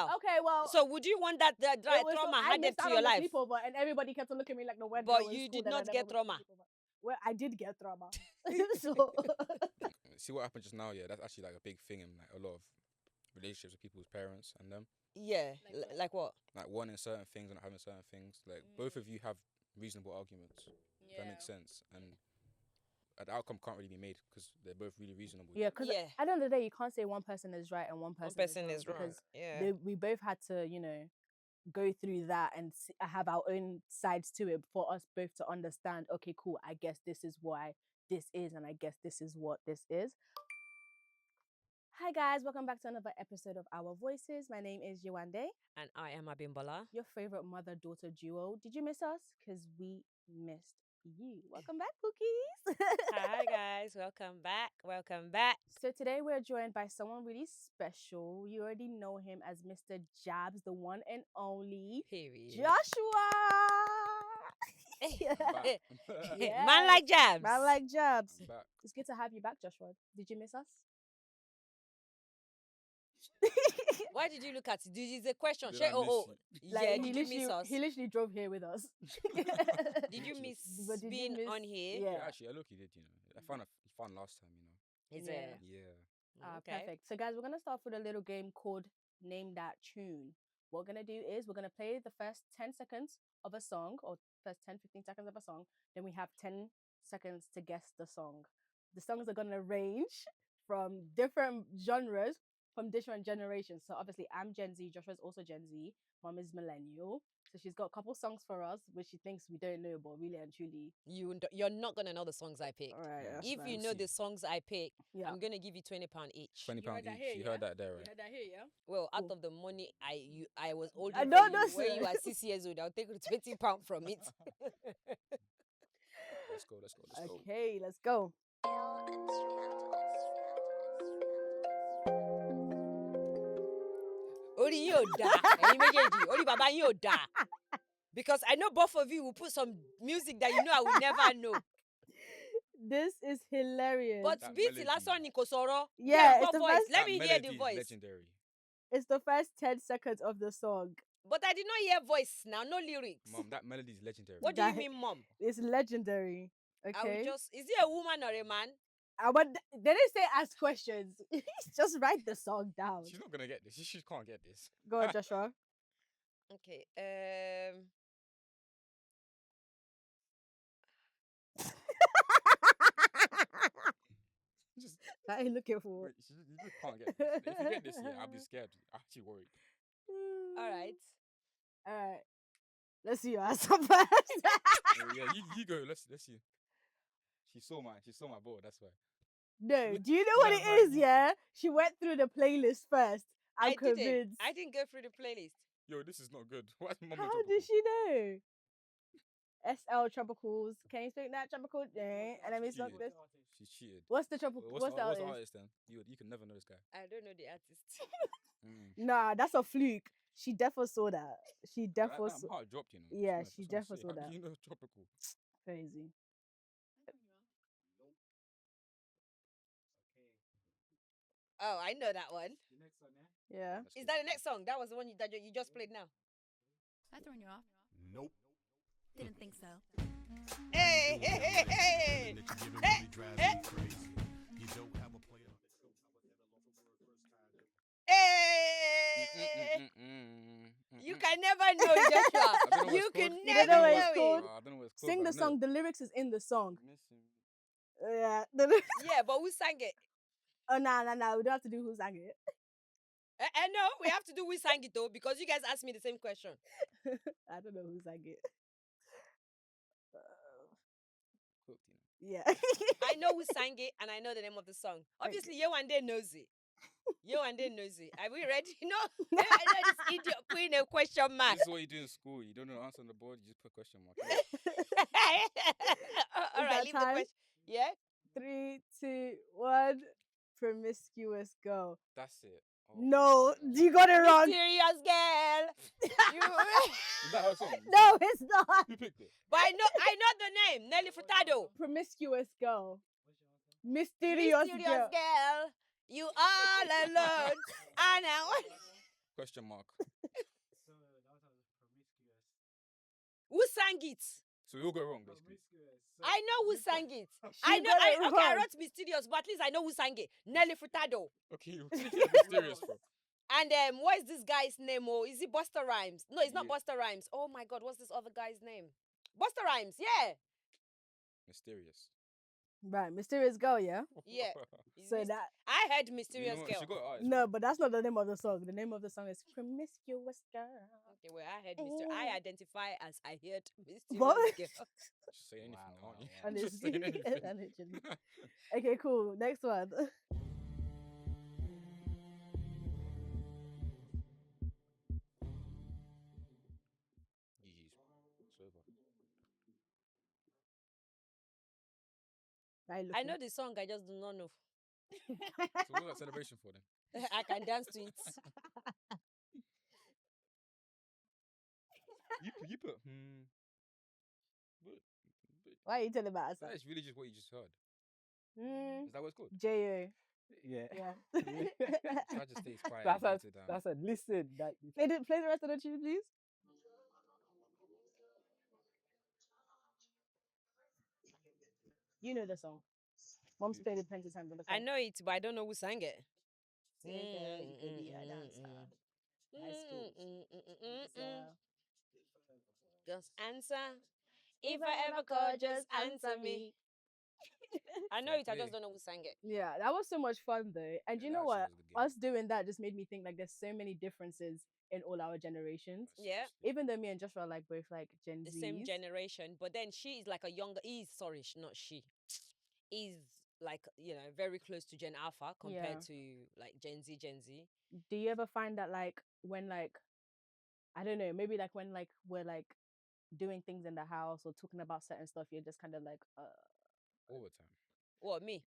Wow. Okay, well. So would you want that trauma handed to your life? Sleepover, and everybody kept on looking at me like the weird But girl in you school did that I not never get went to trauma. sleepover. Well, I did get trauma. So See what happened just now? Yeah, that's actually like a big thing in like a lot of relationships with people's parents and them. Yeah. Like what? Like wanting certain things and not having certain things. Like both of you have reasonable arguments. If that makes sense. And the outcome can't really be made because they're both really reasonable. yeah, because at the end of the day, you can't say one person is right and one person is wrong. because Yeah. we both had to, go through that and have our own sides to it for us both to understand. Okay, cool. I guess this is why this is, and I guess this is what this is. Hi guys, welcome back to another episode of Our Voices. My name is Yewande. And I am Abimbola. Your favorite mother-daughter duo. Did you miss us? Because we missed you. Welcome back, Cookies. Hi guys, welcome back. Welcome back. So today we're joined by someone really special. You already know him as Mr. Jabs, the one and only Period. Joshua. Yeah. Man like Jabs. Man like Jabs. It's good to have you back, Joshua. Did you miss us? Why did you look at it? Is a question. Did Did you miss us? He literally drove here with us. Did you miss being on here? Yeah. Actually, I look, he did, I found fun last time, Is it? Yeah. Okay. Perfect. So guys, we're going to start with a little game called Name That Tune. What we're going to do is we're going to play the first 10 seconds of a song, or first 10-15 seconds of a song. Then we have 10 seconds to guess the song. The songs are going to range from different genres, from different generations. So obviously I'm Gen Z, Joshua's also Gen Z, Mom is Millennial. So she's got a couple songs for us, which she thinks we don't know, but really and truly you're not gonna know the songs I pick. All right, if you know the songs I pick, yeah, I'm gonna give you £20 each. £20 each. You heard that there, right? You heard that here, yeah? Well, out of the money I was old. I don't know, when you are 6 years old, I'll take £20 from it. Let's go. Okay, let's go. Ori yóò dá, ẹ̀yin méjèèjì, ori bàbá yín ò dá. Because I know both of you will put some music that you know I will never know. This is hilarious. But beat lásán ni kò sọ̀rọ̀. Yeah, it's the voice. first, Let me hear the voice. Legendary. It's the first 10 seconds of the song. But I did not hear voice now, no lyrics. Mom, that melody is legendary. What do you mean, Mom? It's legendary. Okay. Is he a woman or a man? They didn't say ask questions. Just write the song down. She's not gonna get this. She can't get this. Go on, Joshua. Okay. That ain't looking for. Wait, you just can't get this. If you get this, yeah, I'll be scared. I'm actually worried. All right. Let's see your answer first. Yeah, you go. Let's see. She saw my board. That's why. No, do you know what it is? Yeah, she went through the playlist first. I'm convinced. I didn't go through the playlist. Yo, this is not good. What's Mama How did she know? SL Tropicals. Can you speak that tropical? And let me stop this. She cheated. What's the tropical? What's the artist then? You can never know this guy. I don't know the artist. Nah, that's a fluke. She defo saw that. She defo saw. My heart dropped, Yeah, she defo saw that. You know tropical. Crazy. Oh, I know that one. The next one, Yeah. Is that the next song? That was the one that you just played now. Have I thrown you off? Nope. Didn't think so. Hey, hey, hey, hey, hey, hey, hey. You can never know, Joshua. You can never know it. I don't know what it's called. Sing the song. The lyrics is in the song. Yeah. Yeah, but who sang it? Oh, no. We don't have to do who sang it. No, we have to do who sang it though, because you guys asked me the same question. I don't know who sang it. Yeah. I know who sang it and I know the name of the song. Obviously, Yewande knows it. Yewande knows it. Are we ready? No. I know this idiot putting a question mark. This is what you do in school. You don't know the answer on the board, you just put question mark. All right, leave the question. Yeah? 3, 2, 1. Promiscuous girl. That's it. Oh. No, you got it wrong. Mysterious girl. Is that her song? No, it's not. Who picked it? But I know the name. Nelly Furtado. Promiscuous girl. Mysterious girl. You all alone. And I want. Question mark. Who sang it? So we all go wrong, basically. I know who sang it. She I know. got it Okay, I wrong. wrote mysterious, but at least I know who sang it. Nelly Furtado. Okay, you're mysterious, bro. And what is this guy's name? Oh, is it Busta Rhymes? No, it's not Yeah. Busta Rhymes. Oh my God, what's this other guy's name? Busta Rhymes. Yeah, Mysterious. Right, mysterious girl, yeah. yeah. So that I heard You mysterious know what? girl. She got eyes. no, but that's not the name of the song. The name of the song is Promiscuous Girl. Okay, well, I heard mysterious. I identify as I heard mysterious What? girl. Just say anything, Wow, aren't you? wow, wow. Just saying anything. Literally. Okay, cool. Next one. GG's. Sober. I know the song, I just do not know. So what's that celebration for then? I can dance to it. You put Why are you telling about us? that is really just what you just heard. Mm, Is that what it's called? J.O. Yeah. Yeah. So I just stays quiet. That's and a, writes it down. that's a listen. That Play the rest of the tune, please. You know the song. Mom's played it plenty of times on the I phone. know it, but I don't know who sang it. Say, girl, you could be a dancer. High school. Just answer. If I ever call, just answer me. I know it, I just don't know who sang it. Yeah, that was so much fun though. And Yeah, you know that what? actually was a good game. Us doing that just made me think like there's so many differences in all our generations. Yeah. Even though me and Joshua are like both like Gen The Zs. same generation, but then she is like a younger. Not she. Is like very close to Gen Alpha compared to like Gen Z. Do you ever find that like when like I don't know, maybe like when like we're like doing things in the house or talking about certain stuff, you're just kind of like All the time. What, me?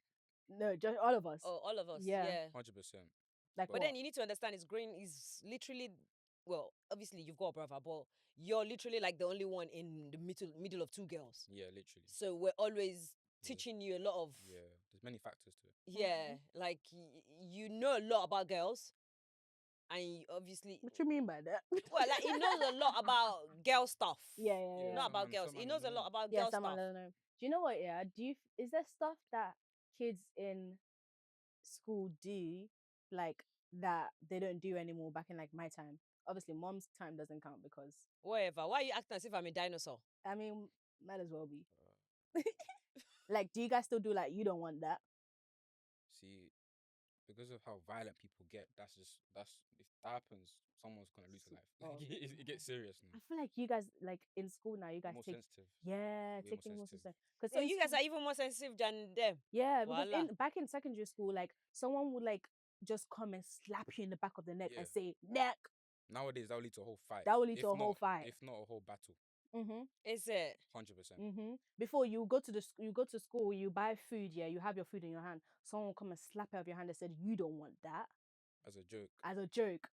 no, just all of us. Oh, all of us. Yeah. Yeah. 100%. Like But what? then you need to understand, his green is literally, well, obviously you've got a brother, but you're literally like the only one in the middle of two girls. Yeah, literally. So we're always teaching you a lot of. Yeah, there's many factors to it. Yeah, like you know a lot about girls, and you obviously. What you mean by that? Well, like he knows a lot about girl stuff. Yeah. Not about some girls. He knows a don't lot know. about Yeah, girl someone stuff. I don't know. Do you know what? Yeah. Is there stuff that kids in school do like that they don't do anymore back in like my time? Obviously, mom's time doesn't count because Whatever. Why are you acting as if I'm a dinosaur? I mean, might as well be. Like, do you guys still do like you don't want that? See, because of how violent people get, that's if that happens, someone's gonna lose their life. Oh. Like, it gets serious I now. feel like you guys like in school now. You guys More take sensitive. yeah, Way take things more more sensitive. seriously. Because So you guys are even more sensitive than them. yeah, because Voila. back in secondary school, like someone would like just come and slap you in the back of the neck and Yeah. say neck. Nowadays, that will lead to a whole fight. That will lead If to a whole not- fight. If not a whole battle. Is it? 100%. Before you go to you go to school, you buy food. Yeah, you have your food in your hand. Someone will come and slap it out of your hand and said you don't want that As a joke. as a joke.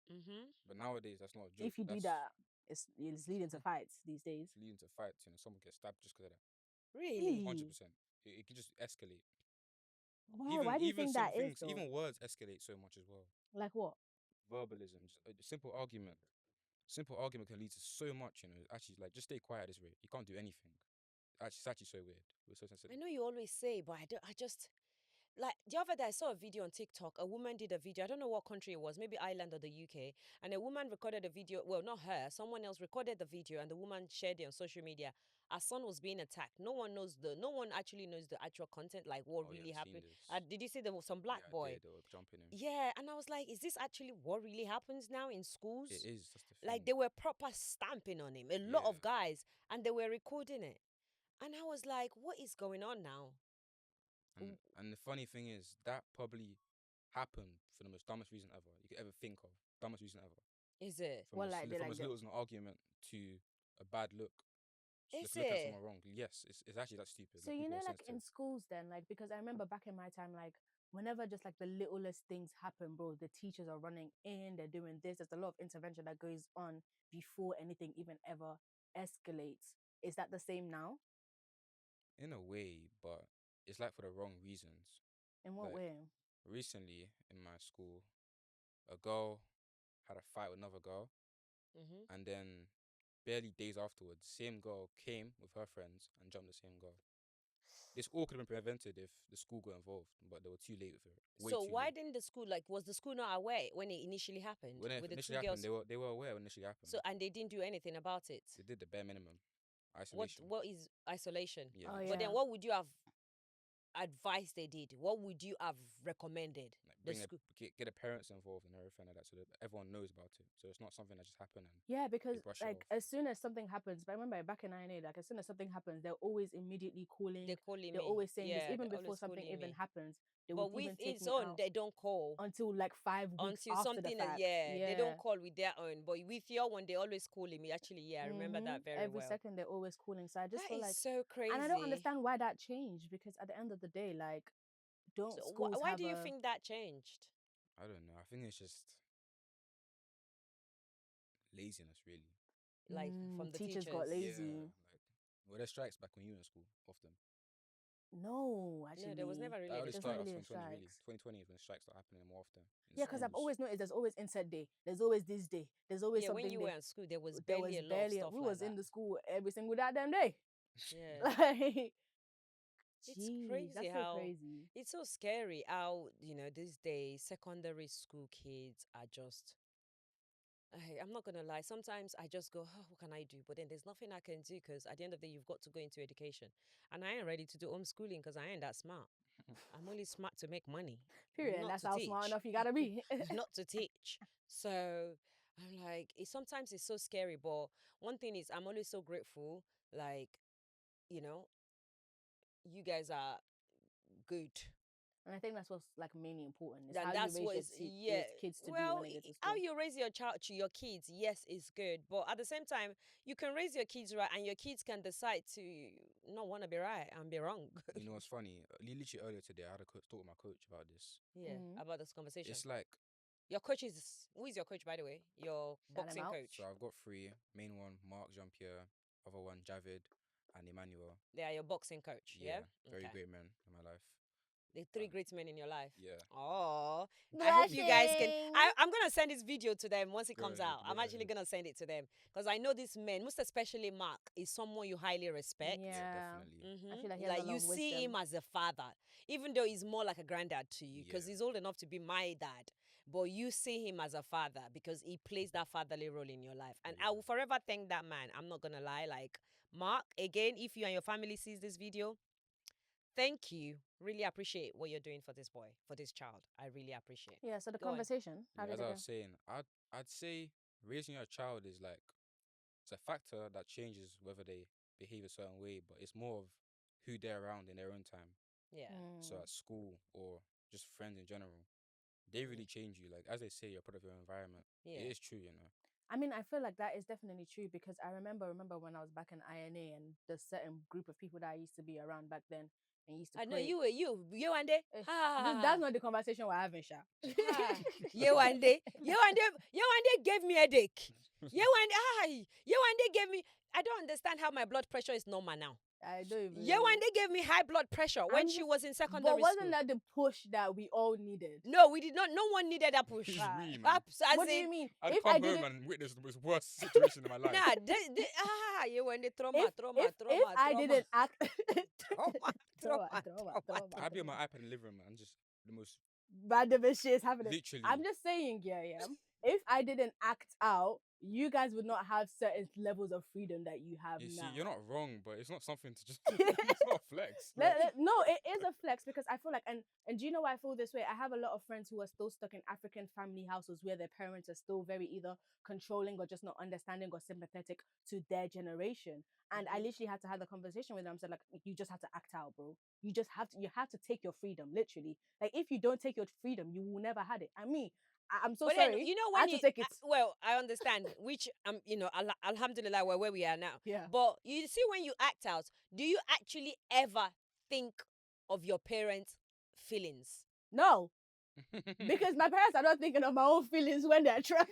But nowadays, that's not a joke. If you do that, it's leading to fights these days. It's leading to fights. Someone gets stabbed just because of that. Really? 100%. It can just escalate. Why do you think that is? Though? Even words escalate so much as well. Like what? Verbalism, just a simple argument. Simple argument can lead to so much. Actually, like just stay quiet at this rate. You can't do anything. It's actually so weird. We're so sensitive. I know you always say, but I just like the other day I saw a video on TikTok. A woman did a video. I don't know what country it was, maybe Ireland or the UK. And a woman recorded a video. Well, not her. Someone else recorded the video, and the woman shared it on social media. Her son was being attacked. No one actually knows the actual content, like what really happened. Did you see there was some black boy? They were jumping him. Yeah, and I was like, is this actually what really happens now in schools? It is. That's the thing. Like they were proper stamping on him. A lot of guys, and they were recording it. And I was like, what is going on now? And the funny thing is, that probably happened for the most dumbest reason ever you could ever think of. Dumbest reason ever. Is it? From as little as an argument to a bad look. Is Looking at it? someone wrong. Yes, it's actually that stupid. So like in schools then, like because I remember back in my time, like whenever just like the littlest things happen, bro, the teachers are running in, they're doing this. There's a lot of intervention that goes on before anything even ever escalates. Is that the same now? In a way, but it's like for the wrong reasons. In what way? Recently in my school, a girl had a fight with another girl, Mm-hmm. and then barely days afterwards, same girl came with her friends and jumped the same girl. This all could have been prevented if the school got involved, but they were too late with it. Way So too why late. didn't the school, like, was the school not aware when it initially happened When it with the initially two happened, girls? they were aware when it initially happened. So, and they didn't do anything about it. They did the bare minimum. What Isolation. what is isolation? Yeah. Oh, like, But then yeah. what would you have advised they did? What would you have recommended? like The bring school. get the parents involved and everything like that, so that everyone knows about it. So it's not something that just happened and Yeah, because brush it like off. as soon as something happens, but I remember back in INA, like as soon as something happens, they're always immediately calling. They're calling They're me. always saying this, Yeah, even they're before always something calling even me. happens. They But would with even take its me own, out they don't call until like 5 weeks until after the something. fact. Yeah, they don't call with their own. But with your one, they always calling me. Actually, yeah, I remember that very Every well. second they're always calling. So I just That feel is like, so crazy. and I don't understand why that changed, because at the end of the day, like, don't So schools why have do you a think that changed? I don't know. I think it's just laziness, really. Like from the teachers got teachers? lazy? Yeah, like well, there's strikes back when you were in school often. No, actually, No, there was never That really only any there's not started strike. really a 2020, really. strikes. 2020 is when strikes start happening more often. In Yeah, because I've schools. always noticed there's always inset day. There's always this day. There's always Yeah, when something you day. were in school, there was There barely was a lot of barely stuff we like was that. in the school every single goddamn day. Yeah. Like, It's geez, crazy that's so how crazy. it's so scary how, these days secondary school kids are just I'm not gonna lie. Sometimes I just go, oh, what can I do? But then there's nothing I can do because at the end of the day, you've got to go into education, and I ain't ready to do homeschooling because I ain't that smart. I'm only smart to make money, Period. not That's to how teach, smart enough you gotta be. not to teach. So I'm like, sometimes it's so scary. But one thing is, I'm always so grateful. Like, you know, you guys are good. And I think that's what's like mainly important is And how you that's raise what your, is, yeah. kids to be Well, when they get to how school. you raise your child, your kids, yes, is good, but at the same time, you can raise your kids right, and your kids can decide to not want to be right and be wrong. You know what's funny? Literally earlier today, I had a talk with my coach about this. Yeah, about this conversation. It's like, Your coach is who is your coach, by the way? Your Shout 'em boxing out. coach. so I've got three. Main one, Mark, Jean-Pierre. Other one, Javid and Emmanuel. They are your boxing coach. Yeah, very okay. great men in my life. The three great men in your life. Yeah. Oh, I hope you guys can. Blushing. I'm gonna send this video to them once it Go comes ahead, out. go I'm actually ahead. gonna send it to them because I know this man, most especially Mark, is someone you highly respect. Yeah, definitely. I feel like he has Like a lot you of see him wisdom. as a father, even though he's more like a granddad to you because Yeah. he's old enough to be my dad. But you see him as a father because he plays that fatherly role in your life, and I will forever thank that man. I'm not gonna lie. Like Mark, again, if you and your family sees this video, thank you. Really appreciate what you're doing for this boy, for this child. I really appreciate. Yeah, so the Go on. conversation, how Yeah, did as it I go? was saying, I'd say raising your child is like, it's a factor that changes whether they behave a certain way, but it's more of who they're around in their own time. Yeah. So at school or just friends in general, they really change you. Like as they say, you're part of your environment. Yeah. It is true, you know. I mean, I feel like that is definitely true because I remember when I was back in INA and the certain group of people that I used to be around back then and used to I know pray. Yewande. That's not the conversation we're having, Sha. Yewande gave me a headache. Yewande gave me. I don't understand how my blood pressure is normal now. I don't even. Yewande gave me high blood pressure when she was in secondary But wasn't school. that the push that we all needed? No, we did not. No one needed that push. It's me, man. What do you mean? I'd If come I home didn't, and witness the most worst situation in my life. Nah, Yewande trauma. if I didn't act, trauma. I'd be on my iPad in the living room and just the most random shit is happening. literally. I'm just saying, yeah. If I didn't act out, you guys would not have certain levels of freedom that you have You now. see, you're not wrong, but it's not something to just. It's not a flex. No, it is a flex because I feel like, and do you know why I feel this way? I have a lot of friends who are still stuck in African family households where their parents are still very either controlling or just not understanding or sympathetic to their generation. And I literally had to have the conversation with them. So like, you just have to act out, bro. You have to take your freedom, literally. Like if you don't take your freedom, you will never have it. I'm so But sorry. then, I had to take it. well, I understand, which, alhamdulillah, we're where we are now. Yeah. But you see, when you act out, do you actually ever think of your parents' feelings? No, because my parents are not thinking of my own feelings when they're traveling.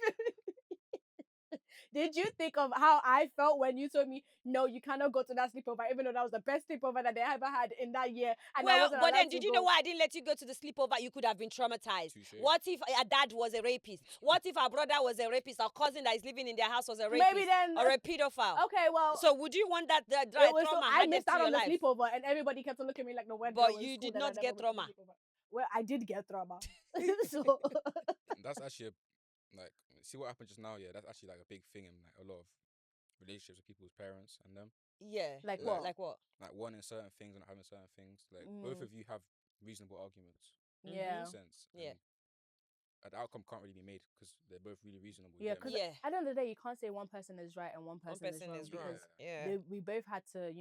Did you think of how I felt when you told me, no, you cannot go to that sleepover, even though that was the best sleepover that they ever had in that year, and I Well, wasn't but allowed then to did you go? know why I didn't let you go to the sleepover? You could have been traumatized. Touche. What if a dad was a rapist? What if our brother was a rapist? Our cousin that is living in their house was a rapist? Maybe then, or a pedophile? Okay, well, So would you want that it was so trauma I added missed to out your on the life? sleepover, and everybody kept on looking at me like the weird But girl in you school did that I not never get went to the trauma. sleepover. Well, I did get trauma. So That's actually like, see what happened just now. Yeah, that's actually like a big thing in like a lot of relationships with people's parents and them. Yeah. Like what? Like what? Like wanting certain things and not having certain things. Like both of you have reasonable arguments. yeah, Makes sense. Yeah. And the outcome can't really be made because they're both really reasonable. yeah. You get Because me? Yeah. at the end of the day, you can't say one person is right and one person, person is is wrong wrong. because Yeah. we both had to,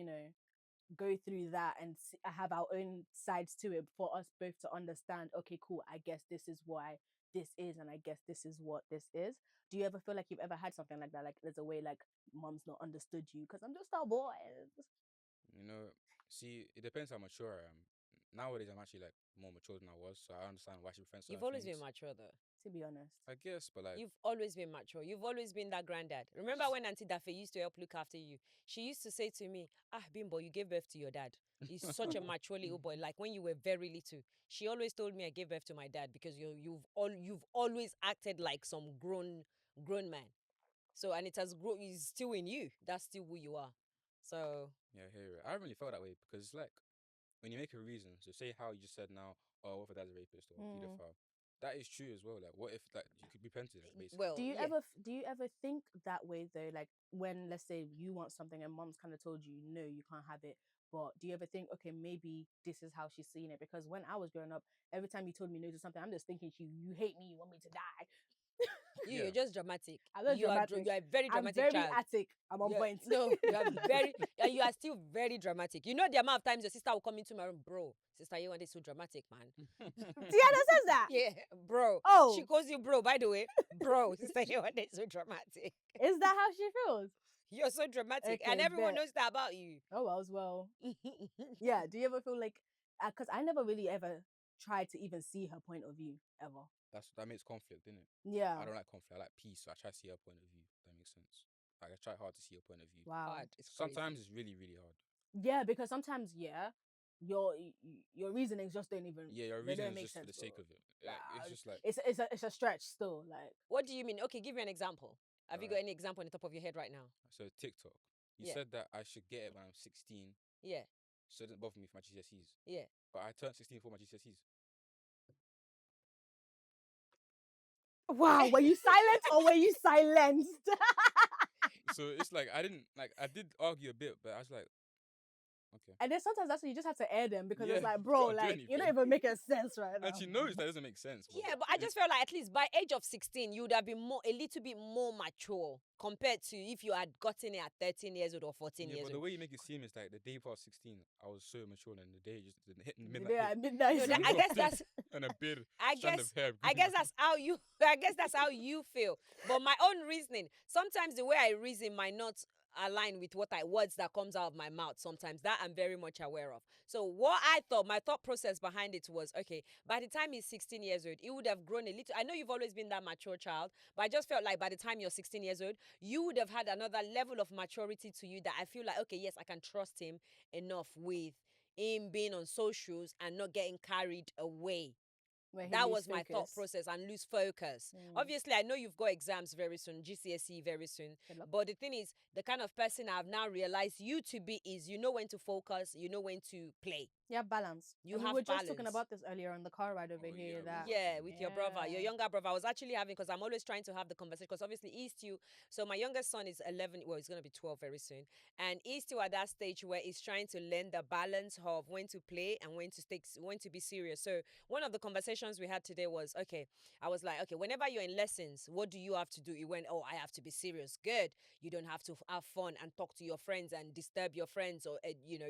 go through that and have our own sides to it for us both to understand. Okay, cool. I guess this is why this is, and I guess this is what this is. Do you ever feel like you've ever had something like that? Like there's a way like mom's not understood you because I'm just a boy. You know, see, it depends how mature I am. Nowadays, I'm actually like more mature than I was, so I understand why she prefers certain You've always things. been mature though. To be honest, I guess, but like, You've always been mature. You've always been that granddad. Remember when Auntie Dafe used to help look after you? She used to say to me, Bimbo, you gave birth to your dad. He's such a mature little boy. Like when you were very little, she always told me I gave birth to my dad because you've always acted like some grown man. So and it has grown. It's still in you. That's still who you are. So yeah, I hear it. I don't really felt that way because like when you make a reason, so say how you just said now, oh, what if a dad's a rapist or a pedophile? That is true as well. Like, what if like you could be parented basically? well, do you yeah. ever think that way though? Like when let's say you want something and mom's kind of told you no, you can't have it. But do you ever think, okay, maybe this is how she's seeing it? Because when I was growing up, every time you told me no to something, I'm just thinking you hate me, you want me to die. You're Yeah. just dramatic. I'm not dramatic. You are a very I'm dramatic very child. attic. I'm on point. No, you are very, you are still very dramatic. You know the amount of times your sister will come into my room, bro. Sister Yewande is so dramatic, man. Tiana says that. Yeah, bro. Oh. She calls you bro, by the way. Bro, Sister Yewande is so dramatic. Is that how she feels? You're so dramatic. And Okay, everyone bet. knows that about you. Oh, as well. Yeah. Do you ever feel like? Because I never really ever tried to even see her point of view ever. That makes conflict, didn't it? Yeah. I don't like conflict. I like peace. So I try to see her point of view. That makes sense. Like I try hard to see her point of view. Wow. Hard. It's Sometimes crazy. it's really, really hard. Yeah, because sometimes your reasonings just don't even Yeah, your they reason don't is make just for the sense, sake bro. of it. Like it's just like it's a stretch still. Like What do you mean? Okay, give me an example. Have you got Alright. any example on the top of your head right now? so TikTok. You Yeah. said that I should get it when I'm 16, Yeah, so it doesn't bother me for my GCSEs. yeah. But I turned 16 for my GCSEs. wow, were you silent or were you silenced? So it's like I did argue a bit, but I was like, okay. And then sometimes that's when you just have to air them because Yeah, it's like, you bro, can't do like you're not anything. even making sense right now. And she knows that doesn't make sense. Yeah, but I just felt like at least by age of 16, you would have been a little bit more mature compared to if you had gotten it at 13 years old or 14 Yeah, years but the old. way you make it seem is like the day past 16, I was so mature, and the day just didn't hit the Yeah, midnight. midnight. No, I guess that's And a beard, I strand guess of hair. I guess that's how you feel. But my own reasoning, sometimes the way I reason might not align with words that comes out of my mouth sometimes. That I'm very much aware of. So what I thought, my thought process behind it was, okay, by the time he's 16 years old, he would have grown a little. I know you've always been that mature child, but I just felt like by the time you're 16 years old, you would have had another level of maturity to you that I feel like, okay, yes, I can trust him enough with him being on socials and not getting carried away. That was my thought process and lose focus. Obviously, I know you've got exams very soon, GCSE very soon. But the thing is, the kind of person I've now realized you to be is you know when to focus, you know when to play. You have balance. You we have were just talking balance. about this earlier on the car ride over Oh, here. yeah, That Yeah, with your brother, your Yeah. younger brother. I was actually having, because I'm always trying to have the conversation, because obviously he's still, so my youngest son is 11, well, he's going to be 12 very soon. And he's still at that stage where he's trying to learn the balance of when to play and when to be serious. So one of the conversations we had today was, okay, I was like, okay, whenever you're in lessons, what do you have to do? He went, oh, I have to be serious. Good. You don't have to have fun and talk to your friends and disturb your friends or,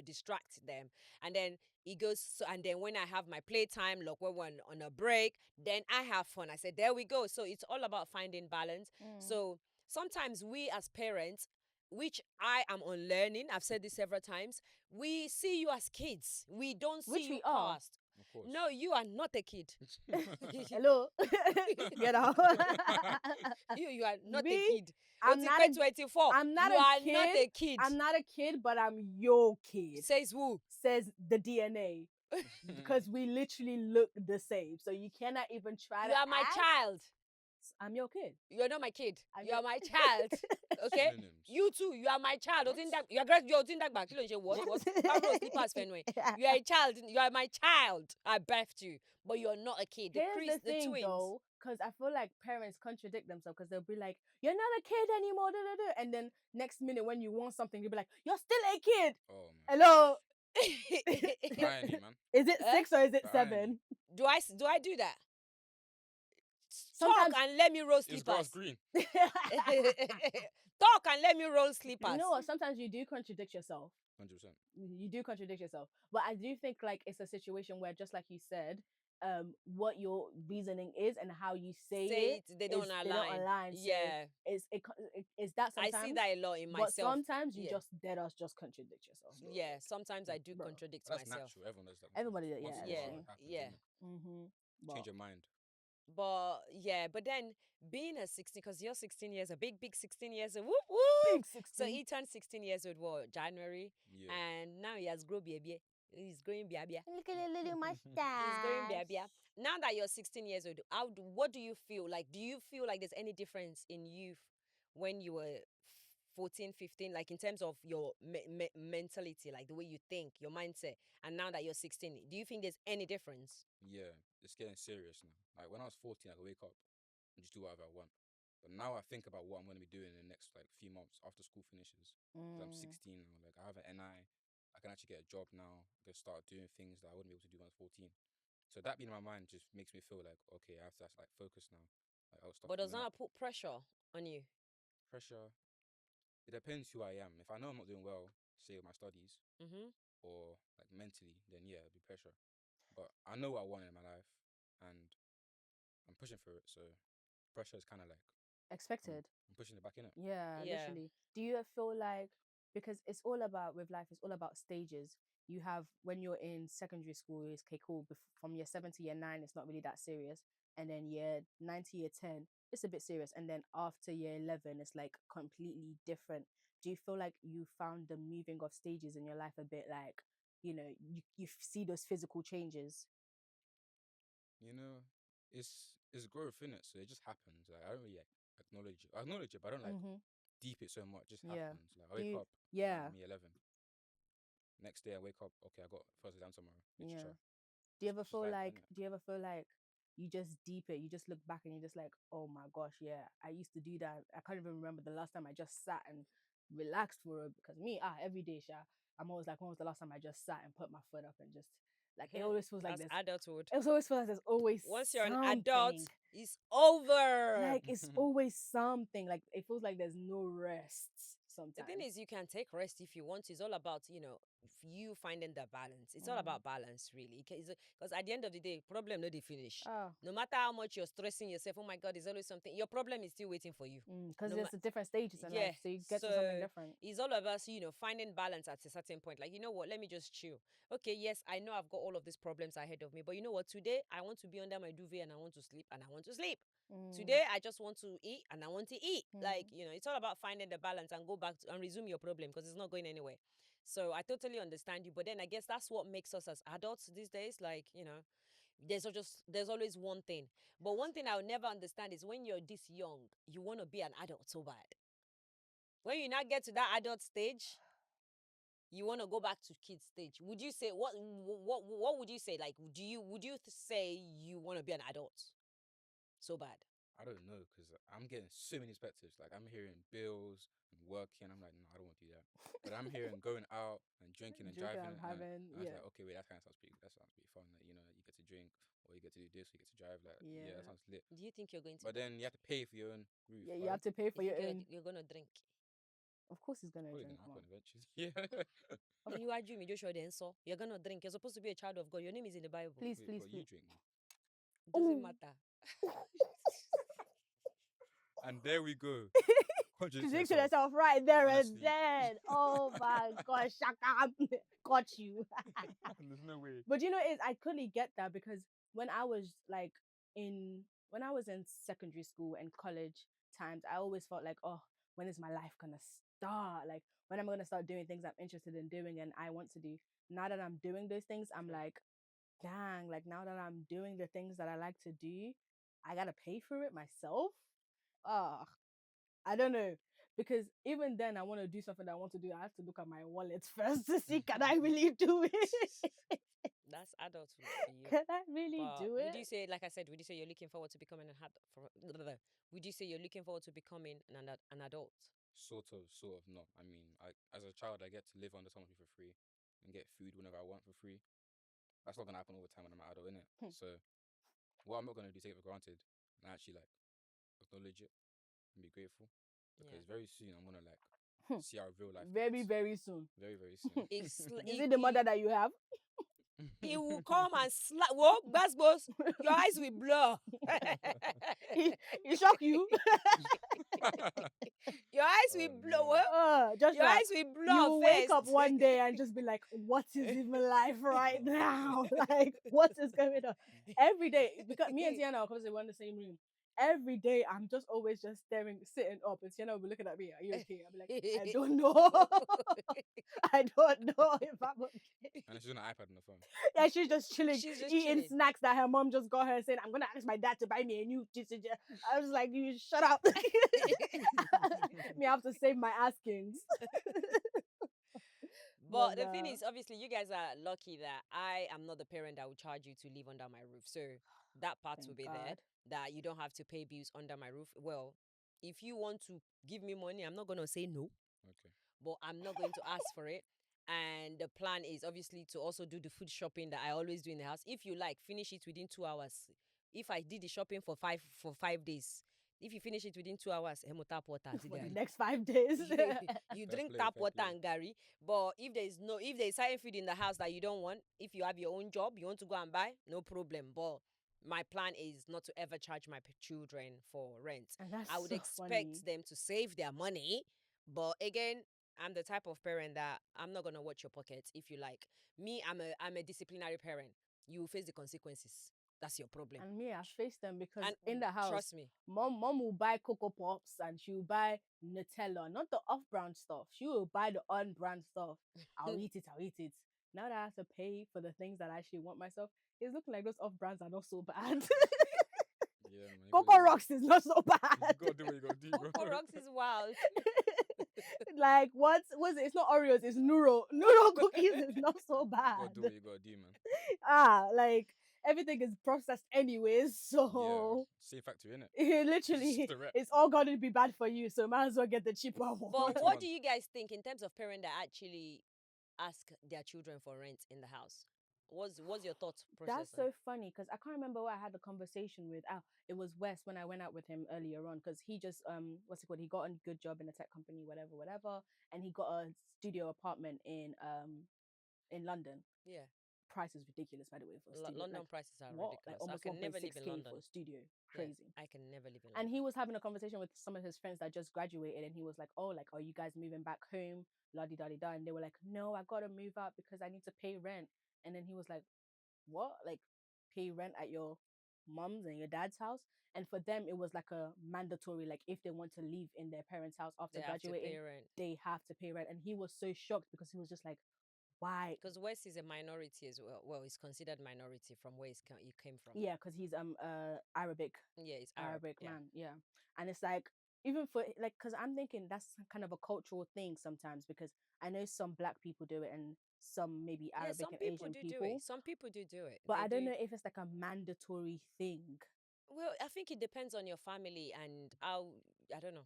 distract them. And then he goes, so, and then when I have my playtime, like when we're on a break, then I have fun. I said, there we go. So it's all about finding balance. So sometimes we as parents, which I am unlearning, I've said this several times, we see you as kids. We don't see Which you we are. past. Of course. No, you are not a kid. Hello. Get out. You are not Me? a kid. I'm not a 24. I'm not you a are kid. not a kid. I'm not a kid, but I'm your kid. Says who? Says the DNA. Because we literally look the same. So you cannot even try You to are my act. child. I'm your kid. You're not my kid. I'm You are your- my child. Okay? Synonyms. You too. You are my child. You're back. What? You are a child. You are my child. I birthed you. But you're not a kid. Here's the thing, twins. though, because I feel like parents contradict themselves because they'll be like, "You're not a kid anymore," da, da, da. And then next minute when you want something, you'll be like, "You're still a kid." Oh man. Hello. Irony, man. Is it 6 or is it The 7? irony. do I do that? Sometimes- Talk and let me roll Is grass slippers. green? Talk and let me roll slippers. You know what? Sometimes you do contradict yourself. 100%. You do contradict yourself, but I do think like it's a situation where, just like you said, what your reasoning is and how you say it, they don't align. So Yeah. is that I sometimes? see that a lot in But myself. sometimes you Yeah. just dead us just contradict yourself. Yeah, sometimes I do Bro. contradict But that's myself. natural. Everyone does that. Everybody does, Once yeah, in a while yeah, it happens, yeah. innit? But Change your mind. But then being a 16, because you're 16 years, a big 16 years old. Whoop, whoop. big So 16. he turned 16 years old, January, Yeah. and now he has grown baby. He's growing baby. Look at the little He's growing mustache. baby. Now that you're 16 years old, what do you feel like? Do you feel like there's any difference in you when you were 14, 15, like in terms of your mentality, like the way you think, your mindset, and now that you're 16, do you think there's any difference? Yeah, it's getting serious now. Like when I was 14, I could wake up and just do whatever I want. But now I think about what I'm going to be doing in the next like few months after school finishes. 'Cause I'm 16 now. Like I have an NI. I can actually get a job now. I can start doing things that I wouldn't be able to do when I was 14. So that being in my mind just makes me feel like, okay, I have to like focus now. Like I'll stop. But does giving that up. put pressure on you? Pressure? It depends who I am. If I know I'm not doing well, say with my studies Mm-hmm. or like mentally, then yeah, it'll be pressure. But I know what I want in my life, and I'm pushing for it. So pressure is kind of like Expected. I'm pushing it back in it. Yeah, Yeah. literally. Do you feel like, because it's all about with life, it's all about stages. You have when you're in secondary school, it's okay, cool. From year 7 to year 9, it's not really that serious, and then year 9 to year 10, it's a bit serious, and then after year 11, it's like completely different. Do you feel like you found the moving of stages in your life a bit like, you see those physical changes? You know, it's growth in it, so it just happens. Like I don't really like, acknowledge it. I acknowledge it, but I don't like Mm-hmm. deep it so much. It just Yeah. happens. Like I Do wake you- up, Yeah. me 11. Next day I wake up. Okay, I got first exam tomorrow. Literature. Do you ever Just feel life, like? innit? Do you ever feel like you just deep it? You just look back and you're just like, oh my gosh, yeah, I used to do that. I can't even remember the last time I just sat and relaxed for it. Because me, every day, I'm always like, when was the last time I just sat and put my foot up and just like it always feels like That's there's. adulthood. It always feels like there's always Once you're an adult, something. it's over. Like it's always something. Like it feels like there's no rest sometimes. The thing is, you can take rest if you want to. It's all about, you finding the balance. It's all about balance, really. Because at the end of the day, problem no dey finish. Oh. No matter how much you're stressing yourself, oh my God, there's always something. Your problem is still waiting for you. Because No there's ma- a different stages in Yeah, life, so you get to something so different. It's all about, finding balance at a certain point. Like, you know what, let me just chill. Okay, yes, I know I've got all of these problems ahead of me, but you know what, today I want to be under my duvet and I want to sleep and I want to sleep. Today I just want to eat and I want to eat. Like, it's all about finding the balance and go back and resume your problem because it's not going anywhere. So I totally understand you, but then I guess that's what makes us as adults these days. Like, there's always one thing. But one thing I'll never understand is when you're this young, you want to be an adult so bad. When you now get to that adult stage, you want to go back to kid stage. Would you say what would you say? Like, would you say you want to be an adult so bad? I don't know because I'm getting so many perspectives. Like I'm hearing bills and working. I'm like, no, I don't want to do that. But I'm hearing going out and drinking and driving. And I was like, okay, wait, that kind of sounds pretty. That sounds pretty fun. Like, you get to drink or you get to do this, or you get to drive. Like, yeah, that sounds lit. Do you think you're going to? But then you have to pay for your own roof. Yeah, you have to pay for your own. You're gonna drink. Of course, he's gonna Probably drink. gonna Come on. happen eventually. Yeah. You are Jimmy Joshua then, so you're gonna drink. You're supposed to be a child of God. Your name is in the Bible. Please, Wait, please, what, you please. drink now. Doesn't Ooh. matter. And there we go. Contradiction yourself right there Honestly. and then. Oh my gosh, shaka. got you. There's no way. But you know, I couldn't get that because when I was like when I was in secondary school and college times, I always felt like, oh, when is my life gonna start? Like, when am I gonna start doing things I'm interested in doing and I want to do? Now that I'm doing those things, I'm like, dang, like now that I'm doing the things that I like to do, I gotta pay for it myself. Oh, I don't know. Because even then, I want to do something that I want to do. I have to look at my wallet first to see, can I really do it? That's adulthood for you. Can I really But do would you it? say, like I said, would you say you're looking forward to becoming an adult? Would you say you're looking forward to becoming an adult? Sort of not. I mean, as a child, I get to live under someone for free and get food whenever I want for free. That's not gonna happen all the time when I'm an adult, innit? So what I'm not gonna do is take it for granted and actually like acknowledge it and be grateful because Yeah. very soon I'm gonna like see how real life Very, is. very soon. Very, very soon. It's Is it the mother that you have? he will come and slap. Whoa, Basbos, your eyes will blur. He shock you. Your eyes Oh, will blur. no. Just Your like eyes will you blur will wake first. up one day and just be like, what is even life right now? Like, what is going on? Every day, because me and Tiana, because we're in the same room, every day I'm just always just sitting up, and Tiana will be looking at me, are you okay? I'll be like, I don't know. I don't know if I'm okay. And she's on an iPad on the phone. Yeah, she's just chilling, She's just eating chilling. snacks that her mom just got her, saying, I'm gonna ask my dad to buy me a new. I was like, you shut up. Me have to save my askings. But the thing is, obviously, you guys are lucky that I am not the parent that will charge you to live under my roof. So that part will Thank be there, God. that you don't have to pay bills under my roof. Well, if you want to give me money, I'm not going to say no, Okay. but I'm not going to ask for it. And the plan is obviously to also do the food shopping that I always do in the house. If you like, finish it within 2 hours. If I did the shopping for 5 days, if you finish it within 2 hours, tap water, For the next 5 days. you Fair drink play, tap fair water play. and gari. But if there's certain food in the house that you don't want, if you have your own job, you want to go and buy, no problem. But my plan is not to ever charge my children for rent. And that's I would so expect funny. them to save their money, but again, I'm the type of parent that I'm not gonna watch your pockets. If you like me, I'm a disciplinary parent. You will face the consequences. That's your problem. And me, I face them because And in the house, trust me, mom will buy Cocoa Pops and she will buy Nutella, not the off-brand stuff. She will buy the on-brand stuff. I'll eat it. Now that I have to pay for the things that I actually want myself, it's looking like those off-brands are not so bad. Yeah, man. Cocoa Rocks is not so You bad. gotta do what you gotta do, bro. Coco Rocks is wild. Like what was it? It's not Oreos, it's Nuro. Nuro cookies is not so You gotta do bad. what you gotta do, man. Like everything is processed anyways, so Yeah. Same factory, innit? literally Just a rep. it's all going to be bad for you. So might as well get the cheaper one. But Better what one. do you guys think in terms of parents that actually ask their children for rent in the house? What's your thought process? That's so funny because I can't remember where I had the conversation with. It was Wes when I went out with him earlier on because he just what's it called? He got a good job in a tech company, whatever, and he got a studio apartment in London. Yeah, Price is ridiculous, by the way, for a studio. London Like, prices are what? ridiculous. Like I almost can never live in 1.6K London. for a studio. Yeah, Crazy. I can never live in And London. he was having a conversation with some of his friends that just graduated, and he was like, "Oh, like, are you guys moving back home?" La di da di da, and they were like, "No, I gotta move out because I need to pay rent." And then he was like, "What? Like, pay rent at your mom's and your dad's house?" And for them, it was like a mandatory, like, if they want to live in their parents' house after They have to graduating, pay rent they have to pay rent. And he was so shocked because he was just like, "Why?" because West is a minority as well. Well, it's considered minority from where he came from. Yeah, because he's Arabic Yeah, it's Arab. Arabic Yeah. man, yeah. And it's like even for like because I'm thinking that's kind of a cultural thing sometimes because I know some black people do it and some maybe Yeah, Arabic some and people Asian do it. people, Some people do it. but They I don't do. know if it's like a mandatory thing. Well, I think it depends on your family and how, I don't know,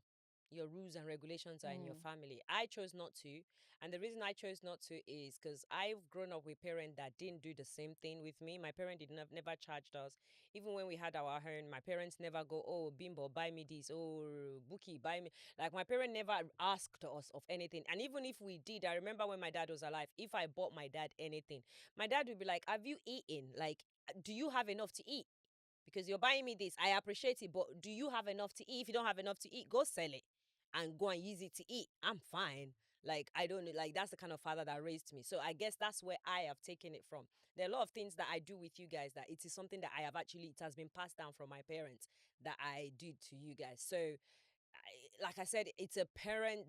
your rules and regulations are in your Mm. family. I chose not to. And the reason I chose not to is because I've grown up with parents that didn't do the same thing with me. My parent did not never charged us. Even when we had our home, my parents never go, oh, Bimbo, buy me this. Oh, Bookie, buy me. Like my parent never asked us of anything. And even if we did, I remember when my dad was alive, if I bought my dad anything, my dad would be like, have you eaten? Like, do you have enough to eat? Because you're buying me this. I appreciate it, but do you have enough to eat? If you don't have enough to eat, go sell it and go and use it to eat. I'm fine. Like, I don't know, like, that's the kind of father that raised me. So I guess that's where I have taken it from. There are a lot of things that I do with you guys that it is something that I have actually, it has been passed down from my parents that I did to you guys. So like I said, it's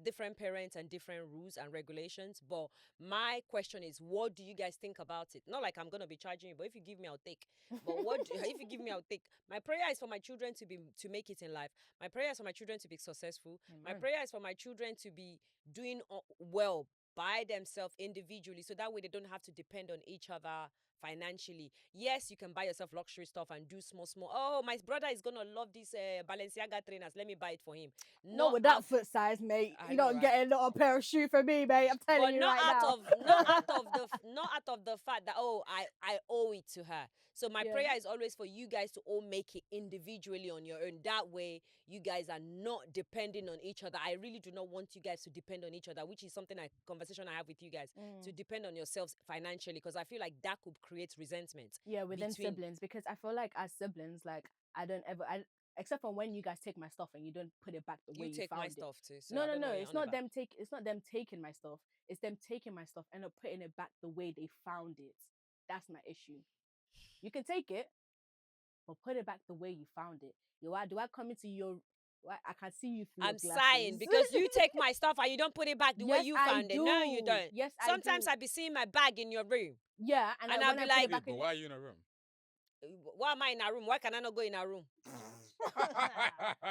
different parents and different rules and regulations. But my question is, what do you guys think about it? Not like I'm gonna be charging you, but if you give me, I'll take. But if you give me, I'll take. My prayer is for my children to make it in life. My prayer is for my children to be successful. My prayer is for my children to be doing well by themselves individually, so that way they don't have to depend on each other financially. Yes, you can buy yourself luxury stuff and do small. Oh, my brother is gonna love these Balenciaga trainers. Let me buy it for him. Not with that foot size, mate. I You're know, not right? getting a little pair of shoe for me, mate. I'm telling But you not right out now. of the fact that, oh, I owe it to her. So my Yeah. prayer is always for you guys to all make it individually on your own. That way you guys are not depending on each other. I really do not want you guys to depend on each other, which is something conversation I have with you guys, to depend on yourselves financially, because I feel like that could create resentment. Yeah, within siblings, because I feel like as siblings, like I don't ever, except for when you guys take my stuff and you don't put it back the way You you take my found it. stuff too. So No, I no, don't know no. what you're It's on not about. them take. It's not them taking my stuff. It's them taking my stuff and not putting it back the way they found it. That's my issue. You can take it, but put it back the way you found it. Do I come into your? I can see you through I'm your sighing glasses. because you take my stuff and you don't put it back the way Yes, you I found it. No, you do. don't. Yes, I Sometimes do. I be seeing my bag in your room. Yeah, and I'll when be I put like, it back But in. why are you in a room? why am I in a room? Why can I not go in a room?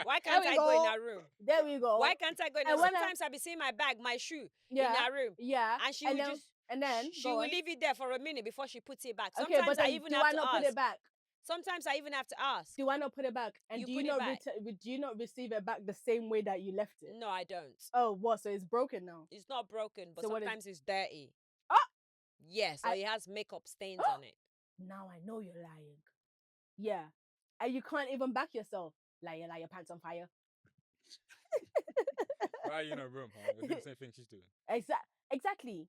Why There can't we I go in go. a room? There we go. Why can't I go in a And room? when Sometimes I be seeing my bag, my shoe in yeah, a room. yeah, And she will then, just, and then she go will on. leave it there for a minute before she puts it back. Okay, but Sometimes I then even do have I to not ask. put it back? Sometimes I even have to ask. Do I not put it back? And You do put you it not back. do you not receive it back the same way that you left it? No, I don't. Oh, what? So it's broken now. It's not broken, but So what is- sometimes it's dirty. Ah! Yes, or it has makeup stains on it. Now I know you're lying. Yeah, and you can't even back yourself. Liar, liar, pants on fire. Why are you in a room, huh? You're doing the same thing she's doing. Exactly.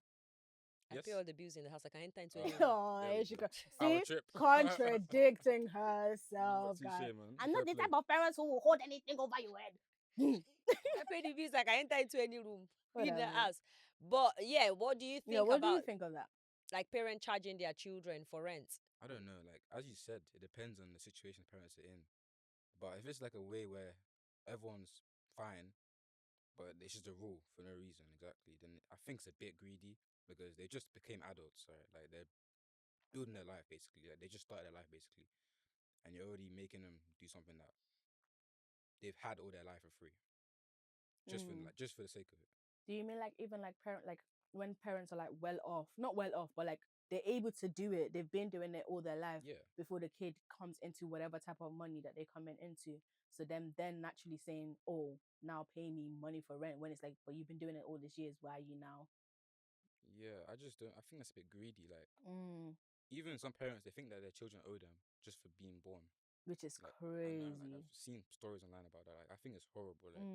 I Yes? pay all the bills in the house. I can enter into Oh. any room. Oh, There we here she go. go. Power See, trip. contradicting herself, Touche, guys. man. I'm not Fair the play. type of parents who will hold anything over your head. I pay the bills. I can enter into any room in the Whatever. house. But yeah, what do you think Yeah, what about do you think of that? like parents charging their children for rent? I don't know. Like, as you said, it depends on the situation parents are in. But if it's like a way where everyone's fine, but it's just a rule for no reason, exactly, then I think it's a bit greedy because they just became adults, right? Like, they're building their life, basically. Like, they just started their life, basically. And you're already making them do something that they've had all their life for free. Just for the sake of it. Do you mean like even like when parents are like well off, not well off, but like they're able to do it, they've been doing it all their life Yeah. before the kid comes into whatever type of money that they come into. So them then naturally saying, "Oh, now pay me money for rent," when it's like, "But you've been doing it all these years. Why are you now?" Yeah, I just don't. I think that's a bit greedy. Like, even some parents, they think that their children owe them just for being born. Which is Like, I know, like, crazy. I've seen stories online about that. Like, I think it's horrible. Like,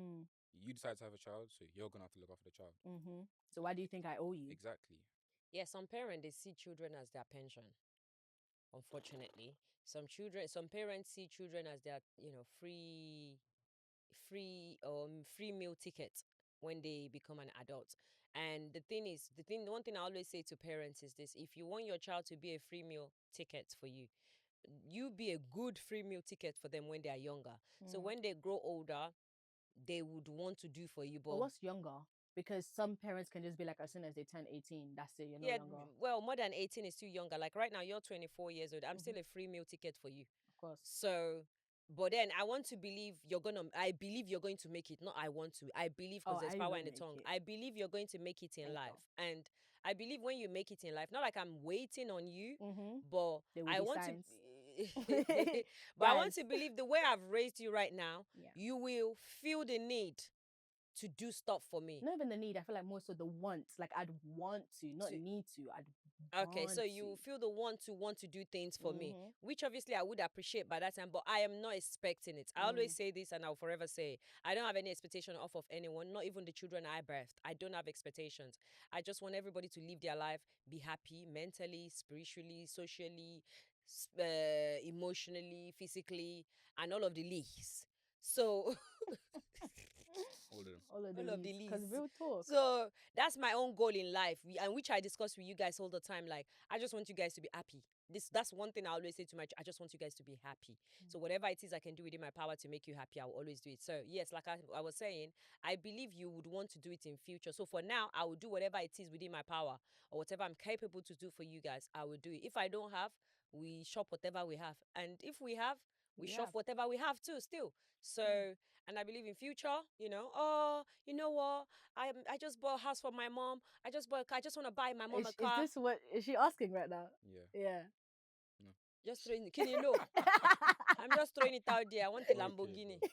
you decide to have a child, so you're gonna have to look after the child. So why do you think I owe you? Exactly. Yeah, some parents they see children as their pension. Unfortunately, some parents see children as their, free meal ticket when they become an adult. And the one thing I always say to parents is this: if you want your child to be a free meal ticket for you, you be a good free meal ticket for them when they are younger. So when they grow older, they would want to do for you. But what's younger? Because some parents can just be like, as soon as they turn 18, that's it, you're no yeah, longer. well, more than 18 is too younger. Like right now, you're 24 years old. I'm still a free meal ticket for you. Of course. So, but then I want to believe I believe you're going to make it. Not I want to. I believe because there's I power will in the make tongue. it. I believe you're going to make it in Thank life. God. And I believe when you make it in life, not like I'm waiting on you, but There will I be want signs. to. But I want Guys. to believe the way I've raised you right now, Yeah. you will feel the need to do stuff for me. Not even the need. I feel like more so the want. Like I'd want to, not need to. I'd Okay, so you to. feel the want to do things for me, which obviously I would appreciate by that time, but I am not expecting it. I always say this and I'll forever say, I don't have any expectation off of anyone, not even the children I birthed. I don't have expectations. I just want everybody to live their life, be happy mentally, spiritually, socially, emotionally, physically, and all of the leaves. So All of them. All of All of the the because leaves. real talk. So that's my own goal in life, and which I discuss with you guys all the time. Like, I just want you guys to be happy. That's one thing I always say to I just want you guys to be happy. So whatever it is I can do within my power to make you happy, I will always do it. So yes, like I was saying, I believe you would want to do it in future. So for now, I will do whatever it is within my power, or whatever I'm capable to do for you guys. I will do it. If I don't have, we shop whatever we have, and if we have, we shop whatever we have too. Still. So, and I believe in future. Oh, you know what? I just bought a house for my mom. I just want to buy my mom a Is car. this what is she asking right now? Yeah. Yeah. No. Just throwing it. Can you know? I'm just throwing it out there. I want a Okay, Lamborghini. bro.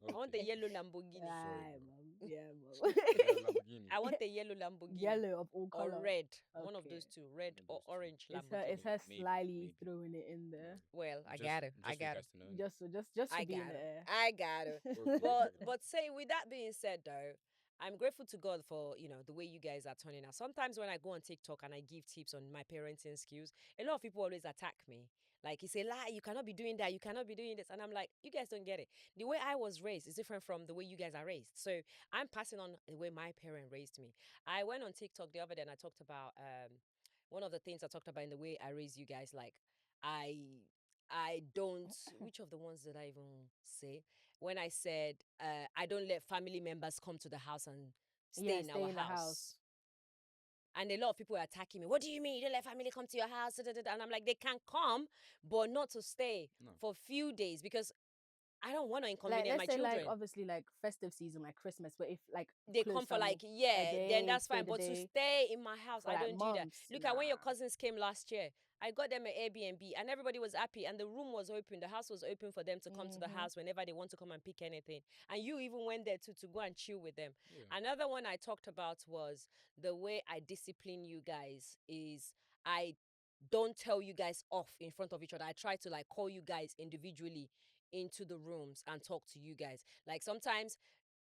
I want a Okay. yellow Lamborghini. Aye, bro. mom. Yeah, mom. Yeah, Lamborghini. I want a yellow Lamborghini. Yellow of all Or color. red. One of Okay. those two. Red One of or those two. orange It's Lamborghini. her Maybe, slyly maybe. throwing it in there. Well, I Just- got it. I just for you got guys it. to know. Just I to be in got the it. air. I got it. Okay. But say with that being said though, I'm grateful to God for the way you guys are turning out. Sometimes when I go on TikTok and I give tips on my parenting skills, a lot of people always attack me. Like, you say, lie, you cannot be doing that, you cannot be doing this. And I'm like, you guys don't get it. The way I was raised is different from the way you guys are raised. So I'm passing on the way my parent raised me. I went on TikTok the other day and I talked about one of the things I talked about in the way I raised you guys, like I don't, which of the ones did I even say? When I said, I don't let family members come to the house and stay in our the house. And a lot of people are attacking me. What do you mean you don't let family come to your house? Da, da, da, da. And I'm like, they can come, but not to stay No. for a few days because I don't want to Like, inconvenience let's my say, children. like, obviously, like festive season, like Christmas, but if like They close come for family, like, yeah, a then day, that's stay fine. the But to day stay in my house, for I like don't do that. months, Look at when your nah. cousins came last year. I got them an Airbnb and everybody was happy and the room was open. The house was open for them to come to the house whenever they want to come and pick anything. And you even went there to go and chill with them. Yeah. Another one I talked about was the way I discipline you guys is I don't tell you guys off in front of each other. I try to like call you guys individually into the rooms and talk to you guys. Like sometimes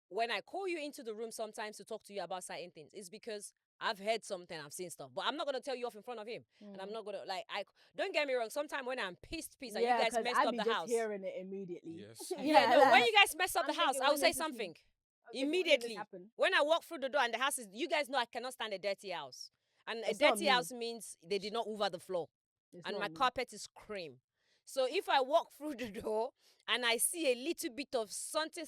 when I call you into the room sometimes to talk to you about certain things, it's because I've heard something, I've seen stuff, but I'm not gonna tell you off in front of him, and I'm not gonna I don't get me wrong. Sometimes when I'm pissed, and you guys messed I'd up be the just house. hearing it immediately. Yes. Yeah, no. When like, you guys mess up the I'm house, thinking, I will when say does this something mean? Okay, when did this immediately. happen? When I walk through the door and the house is, you guys know I cannot stand a dirty house, and It's a not dirty me. house means they did not hoover the floor. It's And not my me. carpet is cream. So if I walk through the door and I see a little bit of something,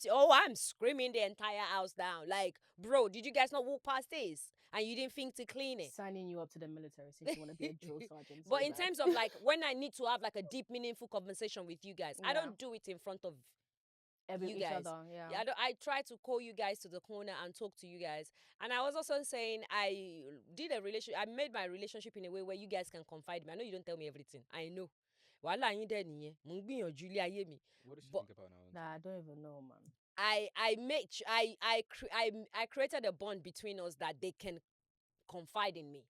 oh, I'm screaming the entire house down. Like, bro, did you guys not walk past this? And you didn't think to clean it? Signing you up to the military since you want to be a drill sergeant. But so in bad. terms of like when I need to have like a deep, meaningful conversation with you guys, I Yeah. don't do it in front of you each guys. other, yeah. I try to call you guys to the corner and talk to you guys. And I was also saying I made my relationship in a way where you guys can confide in me. I know you don't tell me everything. I know. Wàhálà yín dẹ̀ nìyẹn. Mò ń gbìyànjú ilé ayé mi. What does she But think about now? Nah, I don't even know, man. I created a bond between us that they can confide in me.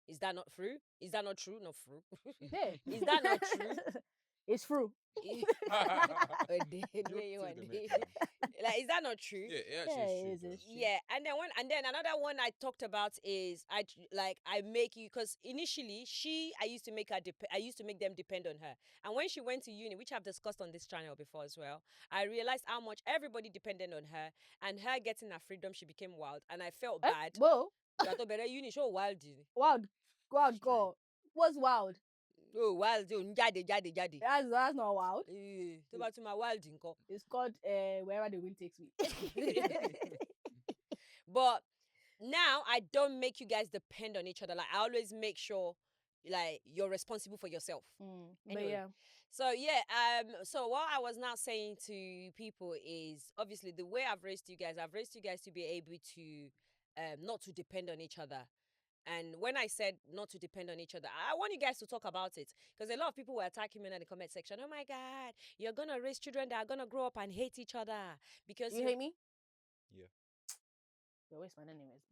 Is that not true? Is that not true? Not true. Hey. Is that not true? It's true. Like, is that not true? Yeah, it actually is true. it's true. Yeah, and then another one I talked about is I make you, because initially I used to make them depend on her, and when she went to uni, which I've discussed on this channel before as well, I realized how much everybody depended on her, and her getting her freedom, she became wild, and I felt bad. Whoa. That better uni show wild. Wild. Wild girl. What's wild? Oh, wild, jade. That's not wild. To back to my wild nko. It's called wherever the wind takes me. But now I don't make you guys depend on each other. Like, I always make sure like you're responsible for yourself. But Anyway. yeah. So yeah, so what I was now saying to people is obviously the way I've raised you guys to be able to not to depend on each other. And when I said not to depend on each other, I want you guys to talk about it, because a lot of people were attacking me in the comment section. Oh my God, you're gonna raise children that are gonna grow up and hate each other because You hate me? Yeah. You're waste man anyways.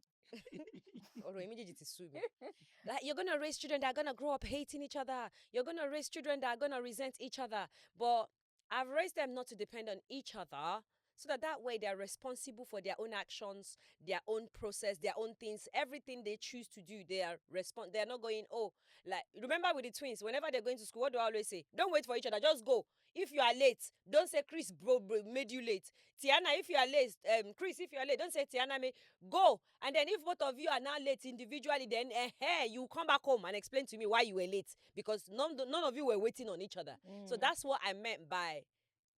Like, you're gonna raise children that are gonna grow up hating each other. You're gonna raise children that are gonna resent each other. But I've raised them not to depend on each other, so that way they're responsible for their own actions, their own process, their own things, everything they choose to do. They're not going, oh, like, remember with the twins, whenever they're going to school, what do I always say? Don't wait for each other, just go. If you are late, don't say Chris bro made you late. Tiana, if you are late, Chris, if you are late, don't say Tiana made go. And then if both of you are now late individually, then you come back home and explain to me why you were late, because none of you were waiting on each other. So that's what I meant by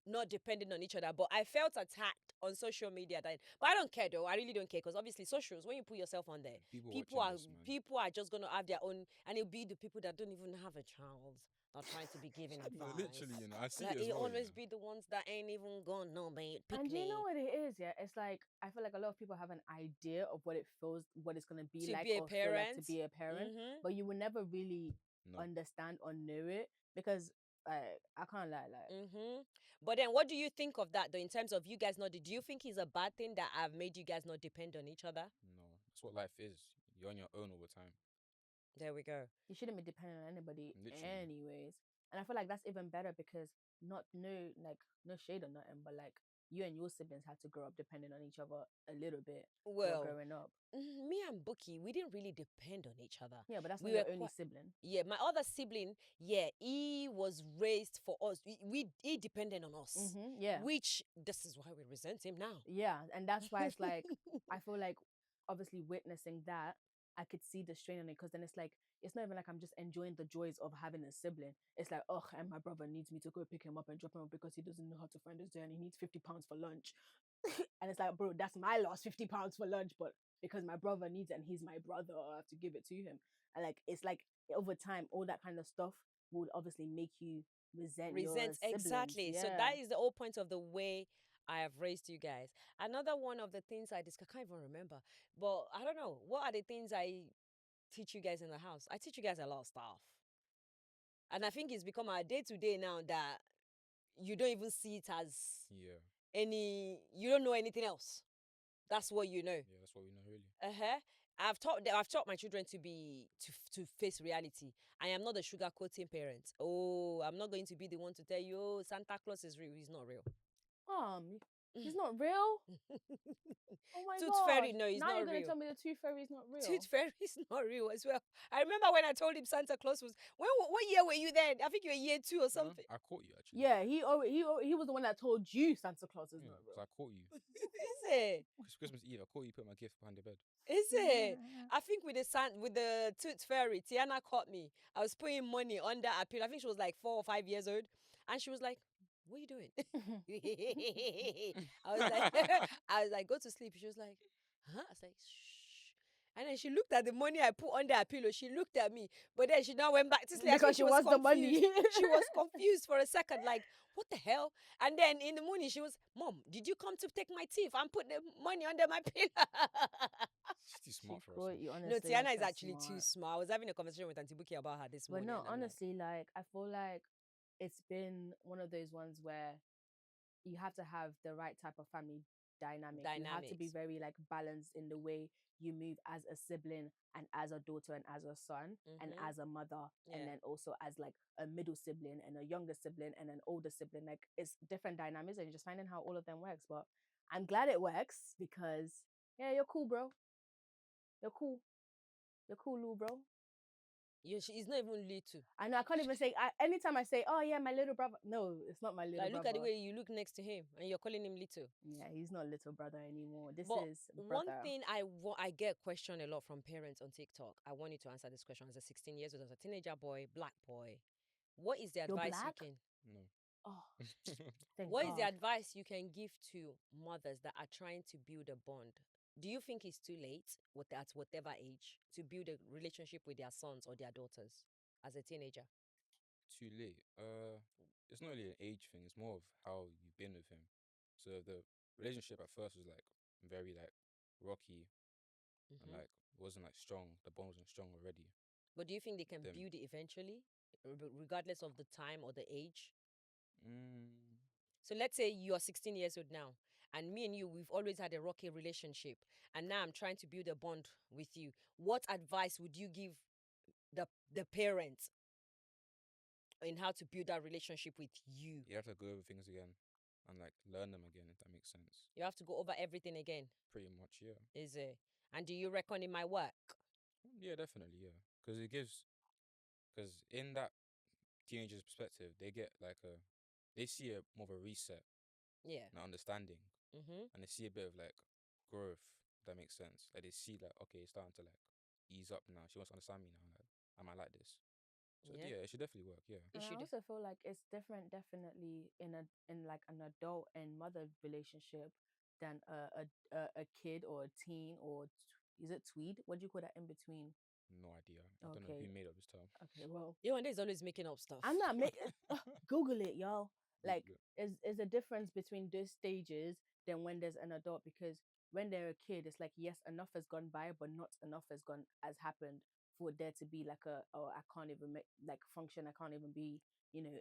not depending on each other. But I felt attacked on social media then. But I don't care though. I really don't care, because obviously socials, when you put yourself on there, people are just gonna have their own, and it'll be the people that don't even have a child that are trying to be giving advice. No, literally, I see like, it as it well. always be the ones that ain't even gonna know me. And you know what it is, yeah? It's like, I feel like a lot of people have an idea of what it feels, what it's gonna be To like, be a or feel like to parent. be a parent, but you will never really understand or know it, because I can't lie, like. But then, what do you think of that though? In terms of you guys not, do you think it's a bad thing that I've made you guys not depend on each other? No, that's what life is. You're on your own all the time. There we go. You shouldn't be dependent on anybody, Literally. anyways. And I feel like that's even better, because no shade or nothing, but like, you and your siblings had to grow up depending on each other a little bit while Well, growing up. me and Bookie, we didn't really depend on each other. Yeah, but that's We not your were only quite- sibling. Yeah, my other sibling, he was raised for us. He depended on us. Yeah. Which, this is why we resent him now. Yeah, and that's why it's like, I feel like, obviously witnessing that, I could see the strain on it, because then it's like, it's not even like I'm just enjoying the joys of having a sibling. It's like, oh, and my brother needs me to go pick him up and drop him off because he doesn't know how to find his day and he needs £50 for lunch. And it's like, bro, that's my lost £50 for lunch, but because my brother needs it and he's my brother, I have to give it to him. And like, it's like, over time, all that kind of stuff would obviously make you resent your siblings. Exactly. Yeah. So that is the whole point of the way I have raised you guys. Another one of the things I discuss, I can't even remember, but I don't know. What are the things I teach you guys in the house? I teach you guys a lot of stuff. And I think it's become our day-to-day now that you don't even see it as you don't know anything else. That's what you know. Yeah, that's what we know, really. I've taught my children to face reality. I am not a sugarcoating parent. Oh, I'm not going to be the one to tell you, oh, Santa Claus is real. He's not real. He's not real? Oh my Tooth God. Fairy, no, he's now not you're going real. to tell me the Tooth Fairy is not real? Tooth Fairy is not real as well. I remember when I told him Santa Claus was, what year were you then? I think you were year 2 or something. I caught you, actually. Yeah, he was the one that told you Santa Claus is not real. So I caught you. Is it? It's Christmas Eve. I caught you put my gift behind the bed. Is it? I think with the Tooth Fairy, Tiana caught me. I was putting money under her pillow. I think she was like 4 or 5 years old. And she was like, what are you doing? I was like, go to sleep. She was like, huh? I was like, shh. And then she looked at the money I put under her pillow. She looked at me. But then she now went back to sleep. Because she was the money. She was confused for a second, like, what the hell? And then in the morning, she was, Mom, did you come to take my teeth and put the money under my pillow? She's too smart for us. No, Tiana is actually too smart. I was having a conversation with Auntie Buki about her this morning. But no, honestly, like, I feel like it's been one of those ones where you have to have the right type of family dynamic. You have to be very like balanced in the way you move as a sibling and as a daughter and as a son and as a mother, and then also as like a middle sibling and a younger sibling and an older sibling. Like, it's different dynamics and you're just finding how all of them works. But I'm glad it works, because yeah, you're cool, bro. You're cool. You're cool, little bro. Yeah, he's not even little. I know, I can't even say, anytime I say, oh yeah, my little brother. No, it's not my little brother. Look at the way you look next to him and you're calling him little. Yeah, he's not little brother anymore. This but is brother. One thing I get questioned a lot from parents on TikTok. I want you to answer this question as a 16 years old, as a teenager boy, black boy. What is the advice you can... No. Oh, thank What God. is the advice you can give to mothers that are trying to build a bond? Do you think it's too late, at whatever age, to build a relationship with their sons or their daughters as a teenager? Too late. It's not really an age thing. It's more of how you've been with him. So the relationship at first was like very like rocky, and like wasn't like strong. The bond wasn't strong already. But do you think they can build it eventually, regardless of the time or the age? So let's say you are 16 years old now, and me and you, we've always had a rocky relationship, and now I'm trying to build a bond with you. What advice would you give the parents in how to build that relationship with you? You have to go over things again. and like learn them again, if that makes sense. You have to go over everything again. Pretty much, yeah. Is it? And do you reckon it might work? Yeah, definitely, yeah. Because in that teenager's perspective, they get like they see a more of a reset Yeah. and understanding, Mm-hmm. and they see a bit of like growth. If that makes sense. Like they see like, okay, it's starting to like ease up now. She wants to understand me now. Like I might like this. So Yeah. yeah, it should definitely work. Yeah. It And I should. also feel like it's different, definitely in like an adult and mother relationship than a kid or a teen or is it tweed? What do you call that in between? No idea. I don't know Okay, who made up this term. okay, well, Yewande is always making up stuff. I'm not making. Google it, y'all. Like, Google it. is a difference between those stages than when there's an adult because when they're a kid, it's like yes, enough has gone by, but not enough has happened for there to be like a oh I can't even make like function. I can't even be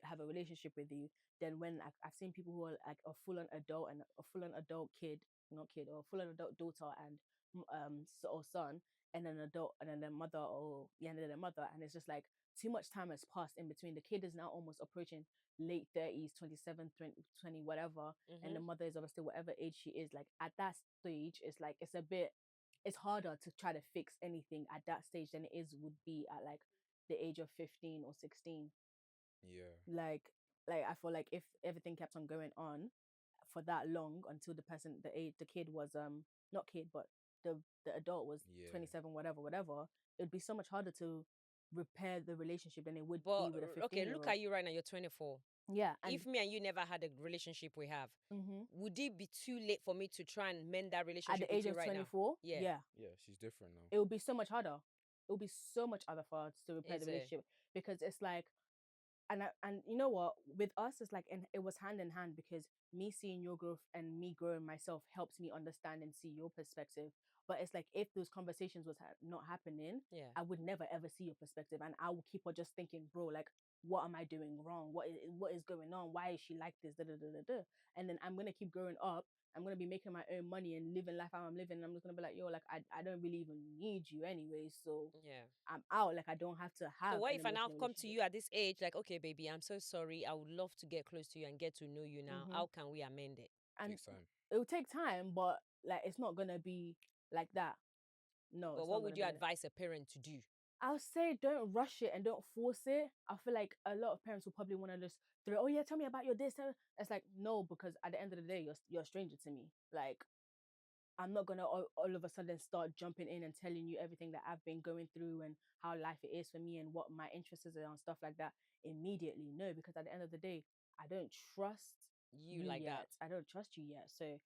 have a relationship with you. Then when I've seen people who are like a full on adult and a full on adult kid, not kid, or full on adult daughter and or son, and an adult and then their mother or yeah, and then their mother, and it's just like too much time has passed in between. The kid is now almost approaching late 30s, 27, 20 whatever. And the Mm-hmm. mother is obviously whatever age she is. Like at that stage, it's like, it's harder to try to fix anything at that stage than it is would be at like the age of 15 or 16. Yeah. Like I feel like if everything kept on going on for that long until the kid was not kid but the adult was Yeah. 27 whatever, it'd be so much harder to repair the relationship than it would But be with a okay, 15 year look old. at you right now. You're 24. Yeah, and If me and you never had a relationship we have, mhm. would it be too late for me to try and mend that At relationship the with age you of right now? 24, Yeah. yeah, Yeah. She's different now. it would be so much harder. It would be so much harder for us to repair the Is it? relationship because it's like, and you know what, with us it's like, and it was hand in hand because me seeing your growth and me growing myself helps me understand and see your perspective. But it's like if those conversations was not happening, Yeah. I would never ever see your perspective, and I will keep on just thinking, bro, like what am I doing wrong? What is going on? Why is she like this? Da, da, da, da, da. And then I'm gonna keep growing up. I'm gonna be making my own money and living life how I'm living. And I'm just gonna be like, yo, like I don't really even need you anyway. So Yeah. I'm out. Like I don't have to So have what an if I now emotional come to relationship. you at this age, like, okay, baby, I'm so sorry. I would love to get close to you and get to know you now. Hmm. How can we amend it? And Takes time. it will take time, but like it's not gonna be like that. No, But it's not what gonna would be you like that. advise a parent to do? I'll say don't rush it and don't force it. I feel like a lot of parents will probably want to just throw, oh yeah, tell me about your this. It's like no, because at the end of the day, you're a stranger to me. Like I'm not gonna all of a sudden start jumping in and telling you everything that I've been going through and how life it is for me and what my interests are and stuff like that immediately. No, because at the end of the day, I don't trust You you like yet. that? I don't trust you yet. So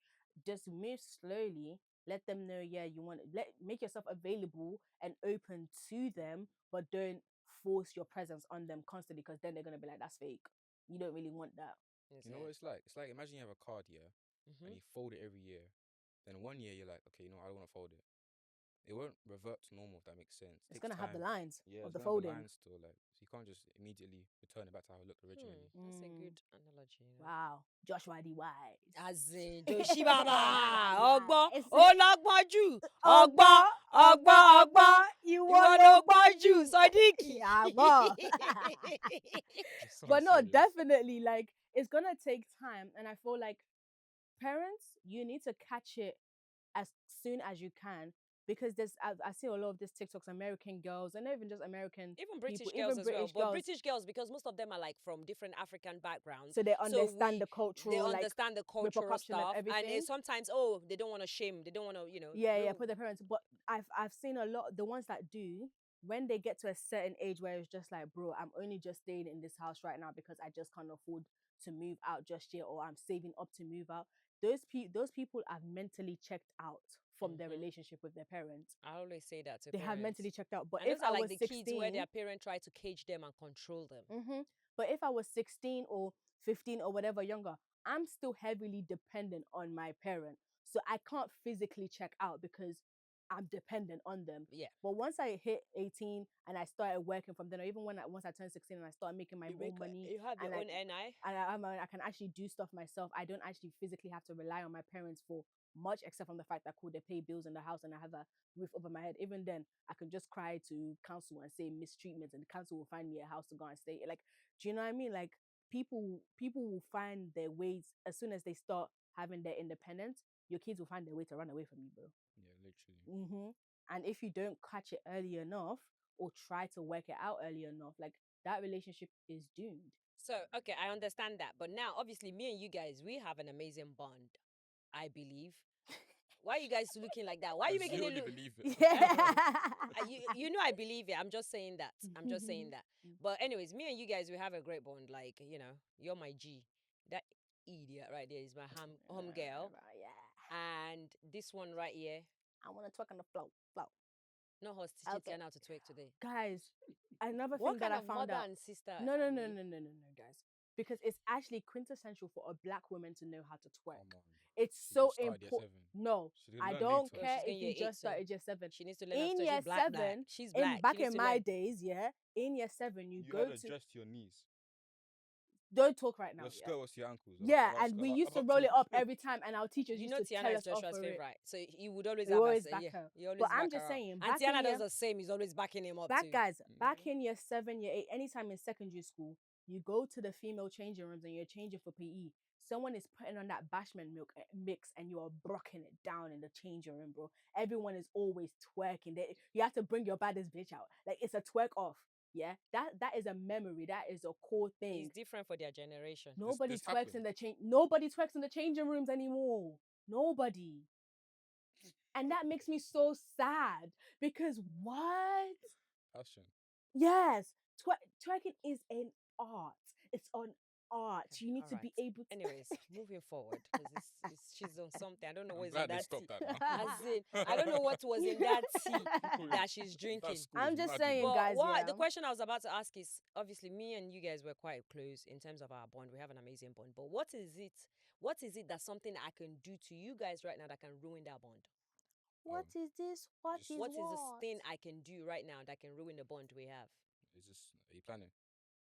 just move slowly. Let them know, yeah, you want to make yourself available and open to them, but don't force your presence on them constantly because then they're gonna be like, that's fake. You don't really want that. Is You know what it? it's like? It's like imagine you have a card, yeah, and Mm-hmm. you fold it every year. Then 1 year you're like, okay, you know, I don't want to fold it. It won't revert to normal if that makes sense. It It's takes gonna have the time. lines Yeah, of it's the gonna have the folding. lines still, like so you can't just immediately return it back to how it looked originally. That's a Mm. good analogy, you know. Wow, Joshua D. Wise. As in Joshi Baba, Joshua ọgbọ́n, D. Wise. ọlọ́gbọ́n jù, ọgbọ́n, Ogba, ọgbọ́n, Ogba, ọgbọ́n, Ogba, you ìwọ want ló Ogba? gbọ́n jù, Sodiq. Yeah, Ogba. It But sounds no, serious. definitely, like it's gonna take time, and I feel like parents, you need to catch it as soon as you can because I see a lot of these TikToks, American girls, and not even just American Even people, British girls even as well, British but girls, British girls because most of them are like from different African backgrounds, so they so understand the they cultural like understand the cultural repercussion of stuff, and everything. it's sometimes they don't want to shame, they don't want to Yeah, no, put their parents. But I've seen a lot. The ones that do, when they get to a certain age where it's just like, bro, I'm only just staying in this house right now because I just can't afford to move out just yet, or I'm saving up to move out. Those people are mentally checked out from their Mhm. relationship with their parents. I always say that to They have parents. mentally checked out. But And if those are I like was the kids where 16, their parent try to cage them and control them. but if I was 16 or 15 or whatever younger, I'm still heavily dependent on my parent. So I can't physically check out because I'm dependent on them. Yeah. But once I hit 18 and I started working from then, or even once I turned 16 and I started making my own money, You have and your I own NI. and I can actually do stuff myself. I don't actually physically have to rely on my parents for much, except from the fact that cool, they pay bills in the house and I have a roof over my head. Even then, I can just cry to council and say mistreatment, and the council will find me a house to go and stay. Like, do you know what I mean? Like, people will find their ways as soon as they start having their independence. Your kids will find their way to run away from you, bro. Yeah, literally. And if you don't catch it early enough or try to work it out early enough, like that relationship is doomed. So, okay, I understand that. But now, obviously, me and you guys, we have an amazing bond, I believe. Why are you guys looking like that? Why are you making it look... believe it. You know I believe it. I'm just saying that. I'm just saying that. But anyways, me and you guys, we have a great bond. Like, you know, you're my G. That idiot right there is my home girl. Yeah. And this one right here... I want to twerk on the floor. No horse teaching how to twerk today. Guys, another What thing kind that I of found mother out. and sister? No, guys. Because it's actually quintessential for a black woman to know how to twerk. Come on. It's She so just started year important. 7. No, She did I learn don't later. care She's if in you year 8, just so started year 7. she needs to learn In after year she's black. 7, She's black. back She needs in to my learn. days, yeah, in year 7, you You go had to. adjust your knees. Don't talk right now. Your skirt was to your ankles. Yeah, and we used to roll it up every time, and our teachers You used know to Tiana tell is us off Joshua's for it. favorite, so he would always We have always us. back Yeah, her. he always But back I'm just her saying, up. back And Tiana in does year, the same. He's always backing him up back too. guys, back in year 7, year 8, anytime in secondary school, you go to the female changing rooms and you're changing for PE. Someone is putting on that bashment milk mix and you are brocking it down in the changing room, bro. Everyone is always twerking. You have to bring your baddest bitch out. Like, it's a twerk off. Yeah, that is a memory. That is a core thing. It's different for their generation. Nobody This twerks in the Nobody twerks in the changing rooms anymore. Nobody. And that makes me so sad because what? Passion. Yes, twerking is an art. It's an art. Okay, You need to alright. be able to. Anyways, moving forward, because she's on something. I don't know I'm what's glad in they that stopped tea. that now. As in, I don't know what was in that tea that she's drinking. I'm just saying, But guys. what Yeah. the question I was about to ask is, obviously, me and you guys were quite close in terms of our bond. We have an amazing bond. But what is it? What is it that something I can do to you guys right now that can ruin that bond? What is this? What is What is this thing I can do right now that can ruin the bond we have? Are you planning?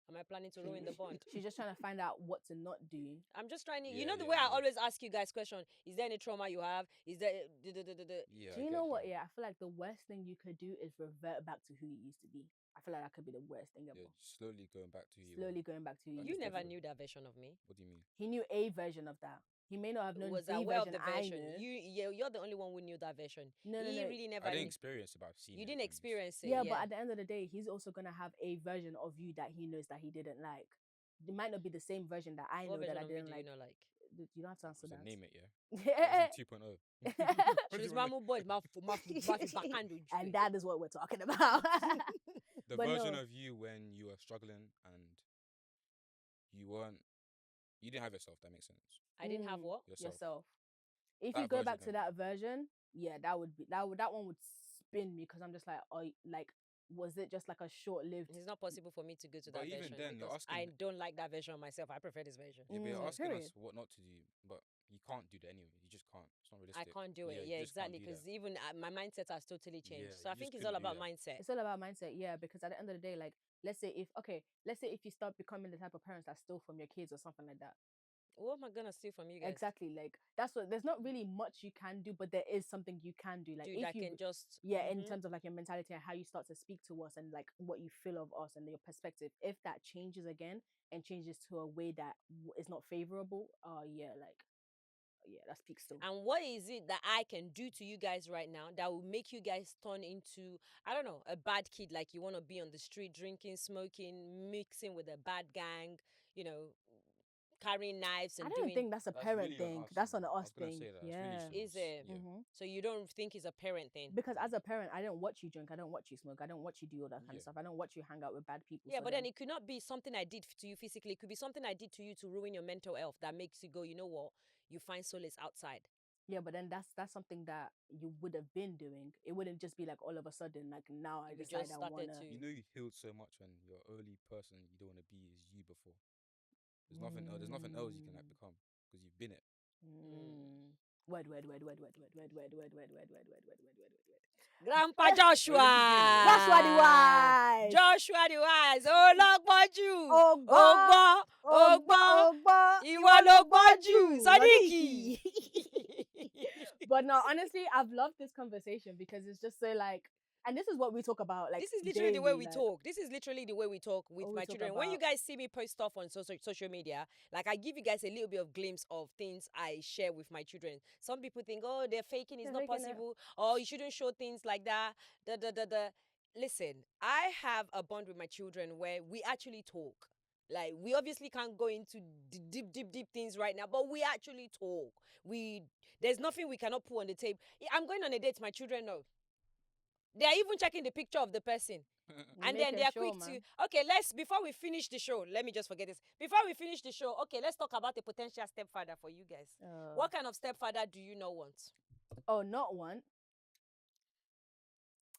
Am I planning to ruin the bond? She's just trying to find out what to not do. I'm just trying to, you Yeah, know, the yeah, way I yeah. always ask you guys question, is there any trauma you have? Is there... Yeah. Do you know what? Yeah, I feel like the worst thing you could do is revert back to who you used to be. I feel like that could be the worst thing ever. Yeah, slowly going back to you. Slowly going back to who That you You is never different. knew that version of me. What do you mean? He knew a version of that. He may not have known Was the aware of version the I version. knew. You're the only one who knew that version. No. He really never I didn't knew. experience it, but I've seen You it. didn't and experience it. Yeah, but at the end of the day, he's also gonna have a version of you that he knows that he didn't like. It might not be the same version that I know What that version I of me didn't do like. you not like? You don't have to answer So that. name it, yeah. Version 2.0. What do She's you my wanna- boy, my backhand. And that is what we're talking about. The But version no. of you when you were struggling and you didn't have yourself. That makes sense. I didn't have what? Yourself. If That you go version back to of that you. version, yeah, that one would spin me because I'm just like, oh, like, was it just like a short-lived? It's not possible for me to go to But that even version then, you're because asking- I don't like that version of myself. I prefer this version. Yeah, but you're asking period. us what not to do, but you can't do that anyway. You just can't. It's not I realistic. can't do it. you Yeah, just can't exactly. do Because that. even my mindset has totally changed. Yeah, So I you think just it's all couldn't do about that. mindset. It's all about mindset, yeah. Because at the end of the day, like, let's say if you start becoming the type of parents that steal from your kids or something like that. What am I gonna steal from you guys? Exactly, like that's what. There's not really much you can do, but there is something you can do. Like Dude, if I you, can just in terms of like your mentality and how you start to speak to us and like what you feel of us and your perspective. If that changes again and changes to a way that is not favorable, that's peak still. And what is it that I can do to you guys right now that will make you guys turn into, I don't know, a bad kid? Like you want to be on the street drinking, smoking, mixing with a bad gang, you know, carrying knives and I don't doing... think that's a That's parent really on thing. us, That's man. on I us was gonna thing. say that. It's Yeah. really just Is on us. it? Yeah. So you don't think it's a parent thing? Because as a parent, I don't watch you drink. I don't watch you smoke. I don't watch you do all that kind of Yeah. stuff. I don't watch you hang out with bad people. Yeah, so but then it could not be something I did to you physically. It could be something I did to you to ruin your mental health that makes you go, you know what? You find solace outside. yeah, but then that's something that you would have been doing. It wouldn't just be like all of a sudden, like now I You decide just I started wanna. to... You know you healed so much when your only person you don't want to be is you before. There's nothing else you can like become because you've been it. Word. Grandpa Joshua! Joshua the wise. Joshua the wise! Oh, Lord, you! Ogbo, Ogbo, Ìwọ ló gbọ́n jù, Sadiq. But no, honestly, I've loved this conversation because it's just so like And this is what we talk about. Like this is literally the way daily, we like, talk. This is literally the way we talk with what we my talk children. When you about. guys see me post stuff on social media, like I give you guys a little bit of glimpse of things I share with my children. Some people think, oh, they're faking. It's They're not faking it. possible. Or you shouldn't show things like that. Listen, I have a bond with my children where we actually talk. Like, we obviously can't go into deep things right now, but we actually talk. There's nothing we cannot put on the table. I'm going on a date. My children know. They're even checking the picture of the person. And then they're quick to, okay, before we finish the show, let me just forget this. Before we finish the show, okay, let's talk about the potential stepfather for you guys. What kind of stepfather do you not want? Oh, not one.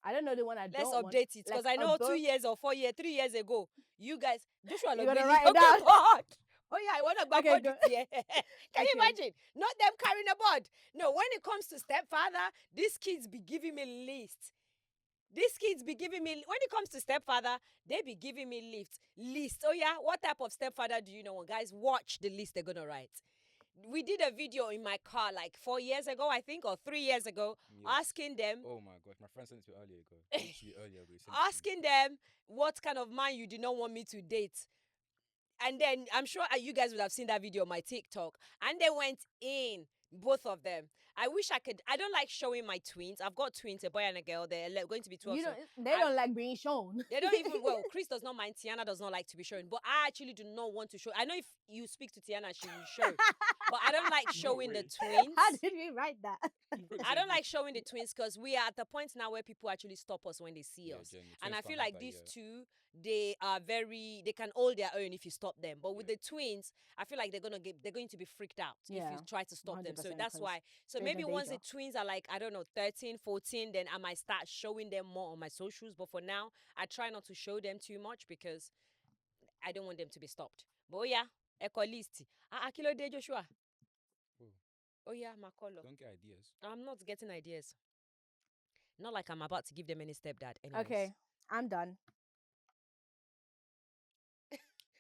I don't know the one I Let's don't want. update it, because I know 2 years or 4 years, 3 years ago, you guys, Joshua, you want to write it down? board. Oh yeah, I want to go Okay, board here. Can you imagine? Not them carrying a board. No, when it comes to stepfather, these kids be giving me list. When it comes to stepfather, they be giving me list. Oh yeah, what type of stepfather do you know? Guys, watch the list they're gonna write. We did a video in my car like 4 years ago, I think, or 3 years ago, asking them. Oh my gosh, my friend sent it to earlier ago. Actually earlier ago. Asking them what kind of man you did not want me to date. And then I'm sure you guys would have seen that video on my TikTok. And they went in, both of them. I wish I could. I don't like showing my twins. I've got twins, a boy and a girl. They're going to be 12. They don't like being shown. They don't even, well, Chris does not mind. Tiana does not like to be shown. But I actually do not want to show. I know if you speak to Tiana, she will show. But I don't like showing the twins. How did we write that? I don't like showing the twins because we are at the point now where people actually stop us when they see us. And I feel like these two, they can hold their own if you stop them. But with the twins, I feel like they're going to be freaked out if you try to stop them. So that's why. So maybe once the twins are like, I don't know, 13, 14, then I might start showing them more on my socials. But for now, I try not to show them too much because I don't want them to be stopped. But yeah, echo list. Kilo de Joshua. Oh yeah, my color. Don't get ideas. I'm not getting ideas. Not like I'm about to give them any stepdad. Anyways. Okay, I'm done.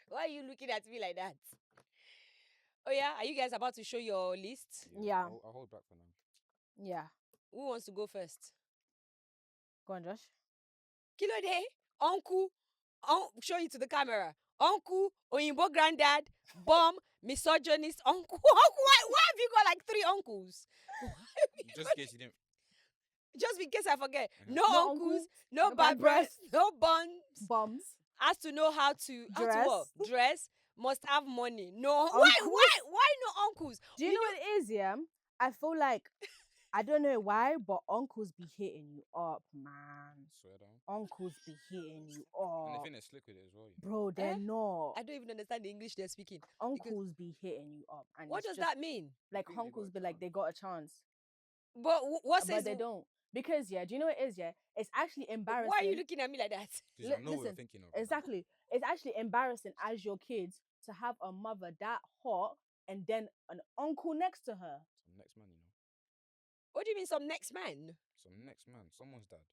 Why are you looking at me like that? Oh yeah, are you guys about to show your list? Yeah. I'll hold back for now. Yeah. Who wants to go first? Go on, Josh. Kilo de, uncle, show it to the camera. Uncle, Oyinbo granddad, bomb, misogynist, uncle. Why have you got like 3 uncles? Just in case you didn't. Just in case I forget. No No uncles, uncles, no bad breasts, no buns. Bums. Has to know how to dress. Must have money. No. Uncles? Why no uncles? Do you know what it is, yeah? I feel like, I don't know why, but uncles be hitting you up, man. Swear down. Uncles be hitting you And they up. think they're slick with it as well. Bro, they're not. I don't even understand the English they're speaking. Uncles be hitting you up. And What does that mean? Like, think they uncles got be a like, they got a chance. But what But says they don't. Because, yeah, do you know what it is, yeah? It's actually embarrassing. Why are you looking at me like that? Because I know what you're Listen, thinking of. Exactly. It's actually embarrassing as your kids to have a mother that hot and then an uncle next to her. Some next man, you know. What do you mean, some next man? Some next man. Someone's dad.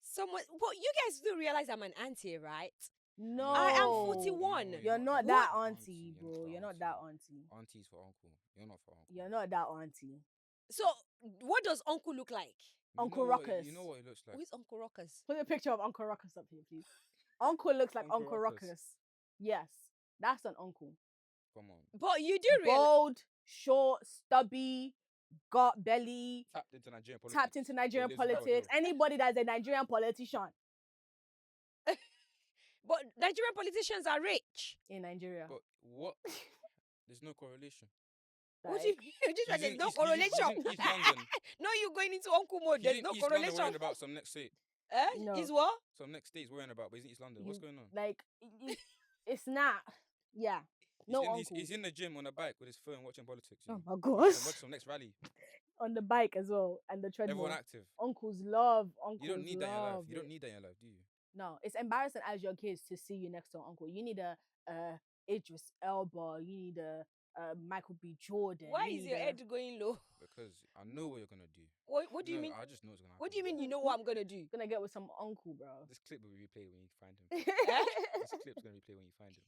Someone. Well, you guys do realize I'm an auntie, right? No. I am 41. No, You're not not that that auntie, auntie, bro. You're not that auntie. Auntie's for uncle. You're not for uncle. You're not that auntie. So, what does uncle look like? Uncle know what- Ruckus. You know what it looks like? Who is Uncle Ruckus? Put a picture of Uncle Ruckus up here, please. Uncle looks like Uncle Uncle Ruckus. Ruckus. Yes, that's an uncle. Come on. But you do realize. Bold, short, stubby, got belly, Tapped into Nigerian politics. tapped into Nigerian Lives without politics. job. Anybody that's a Nigerian politician But Nigerian politicians are rich. in Nigeria. But what? There's no correlation. What do you mean? You just said there's no correlation. He's in East London. No, you're going into uncle mode. There's He's in no East London correlation. worrying about some next state. No. Is what? Some next state's worrying about, but he's in East London. What's going on? Like, it's not. Yeah. No uncle. He's in the gym on a bike with his phone watching politics. You Oh know? my gosh. And watch some next rally. On the bike as well and the treadmill. Everyone active. Uncles love. Uncles You don't need that in your life. love You don't it. need that in your life, do you? No, it's embarrassing as your kids to see you next to an uncle. You need a Idris Elba. You need a Michael B. Jordan. Why you is need your a- head going low? Because I know what you're gonna do. What do you No, mean? I just know it's gonna happen. What do you mean? You know what I'm gonna do? Gonna get with some uncle, bro. This clip will replay when you find him. Eh? This clip's gonna replay when you find him.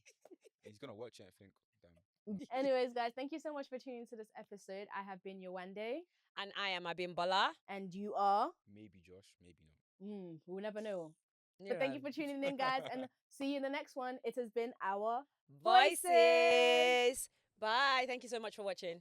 And he's gonna watch it and think, damn. Anyways, guys, thank you so much for tuning to this episode. I have been Yewande. And I am Abimbola. And you are? Maybe Josh, maybe not. We'll never know. Yeah. But thank you for tuning in, guys, and see you in the next one. It has been our Voices. Bye. Thank you so much for watching.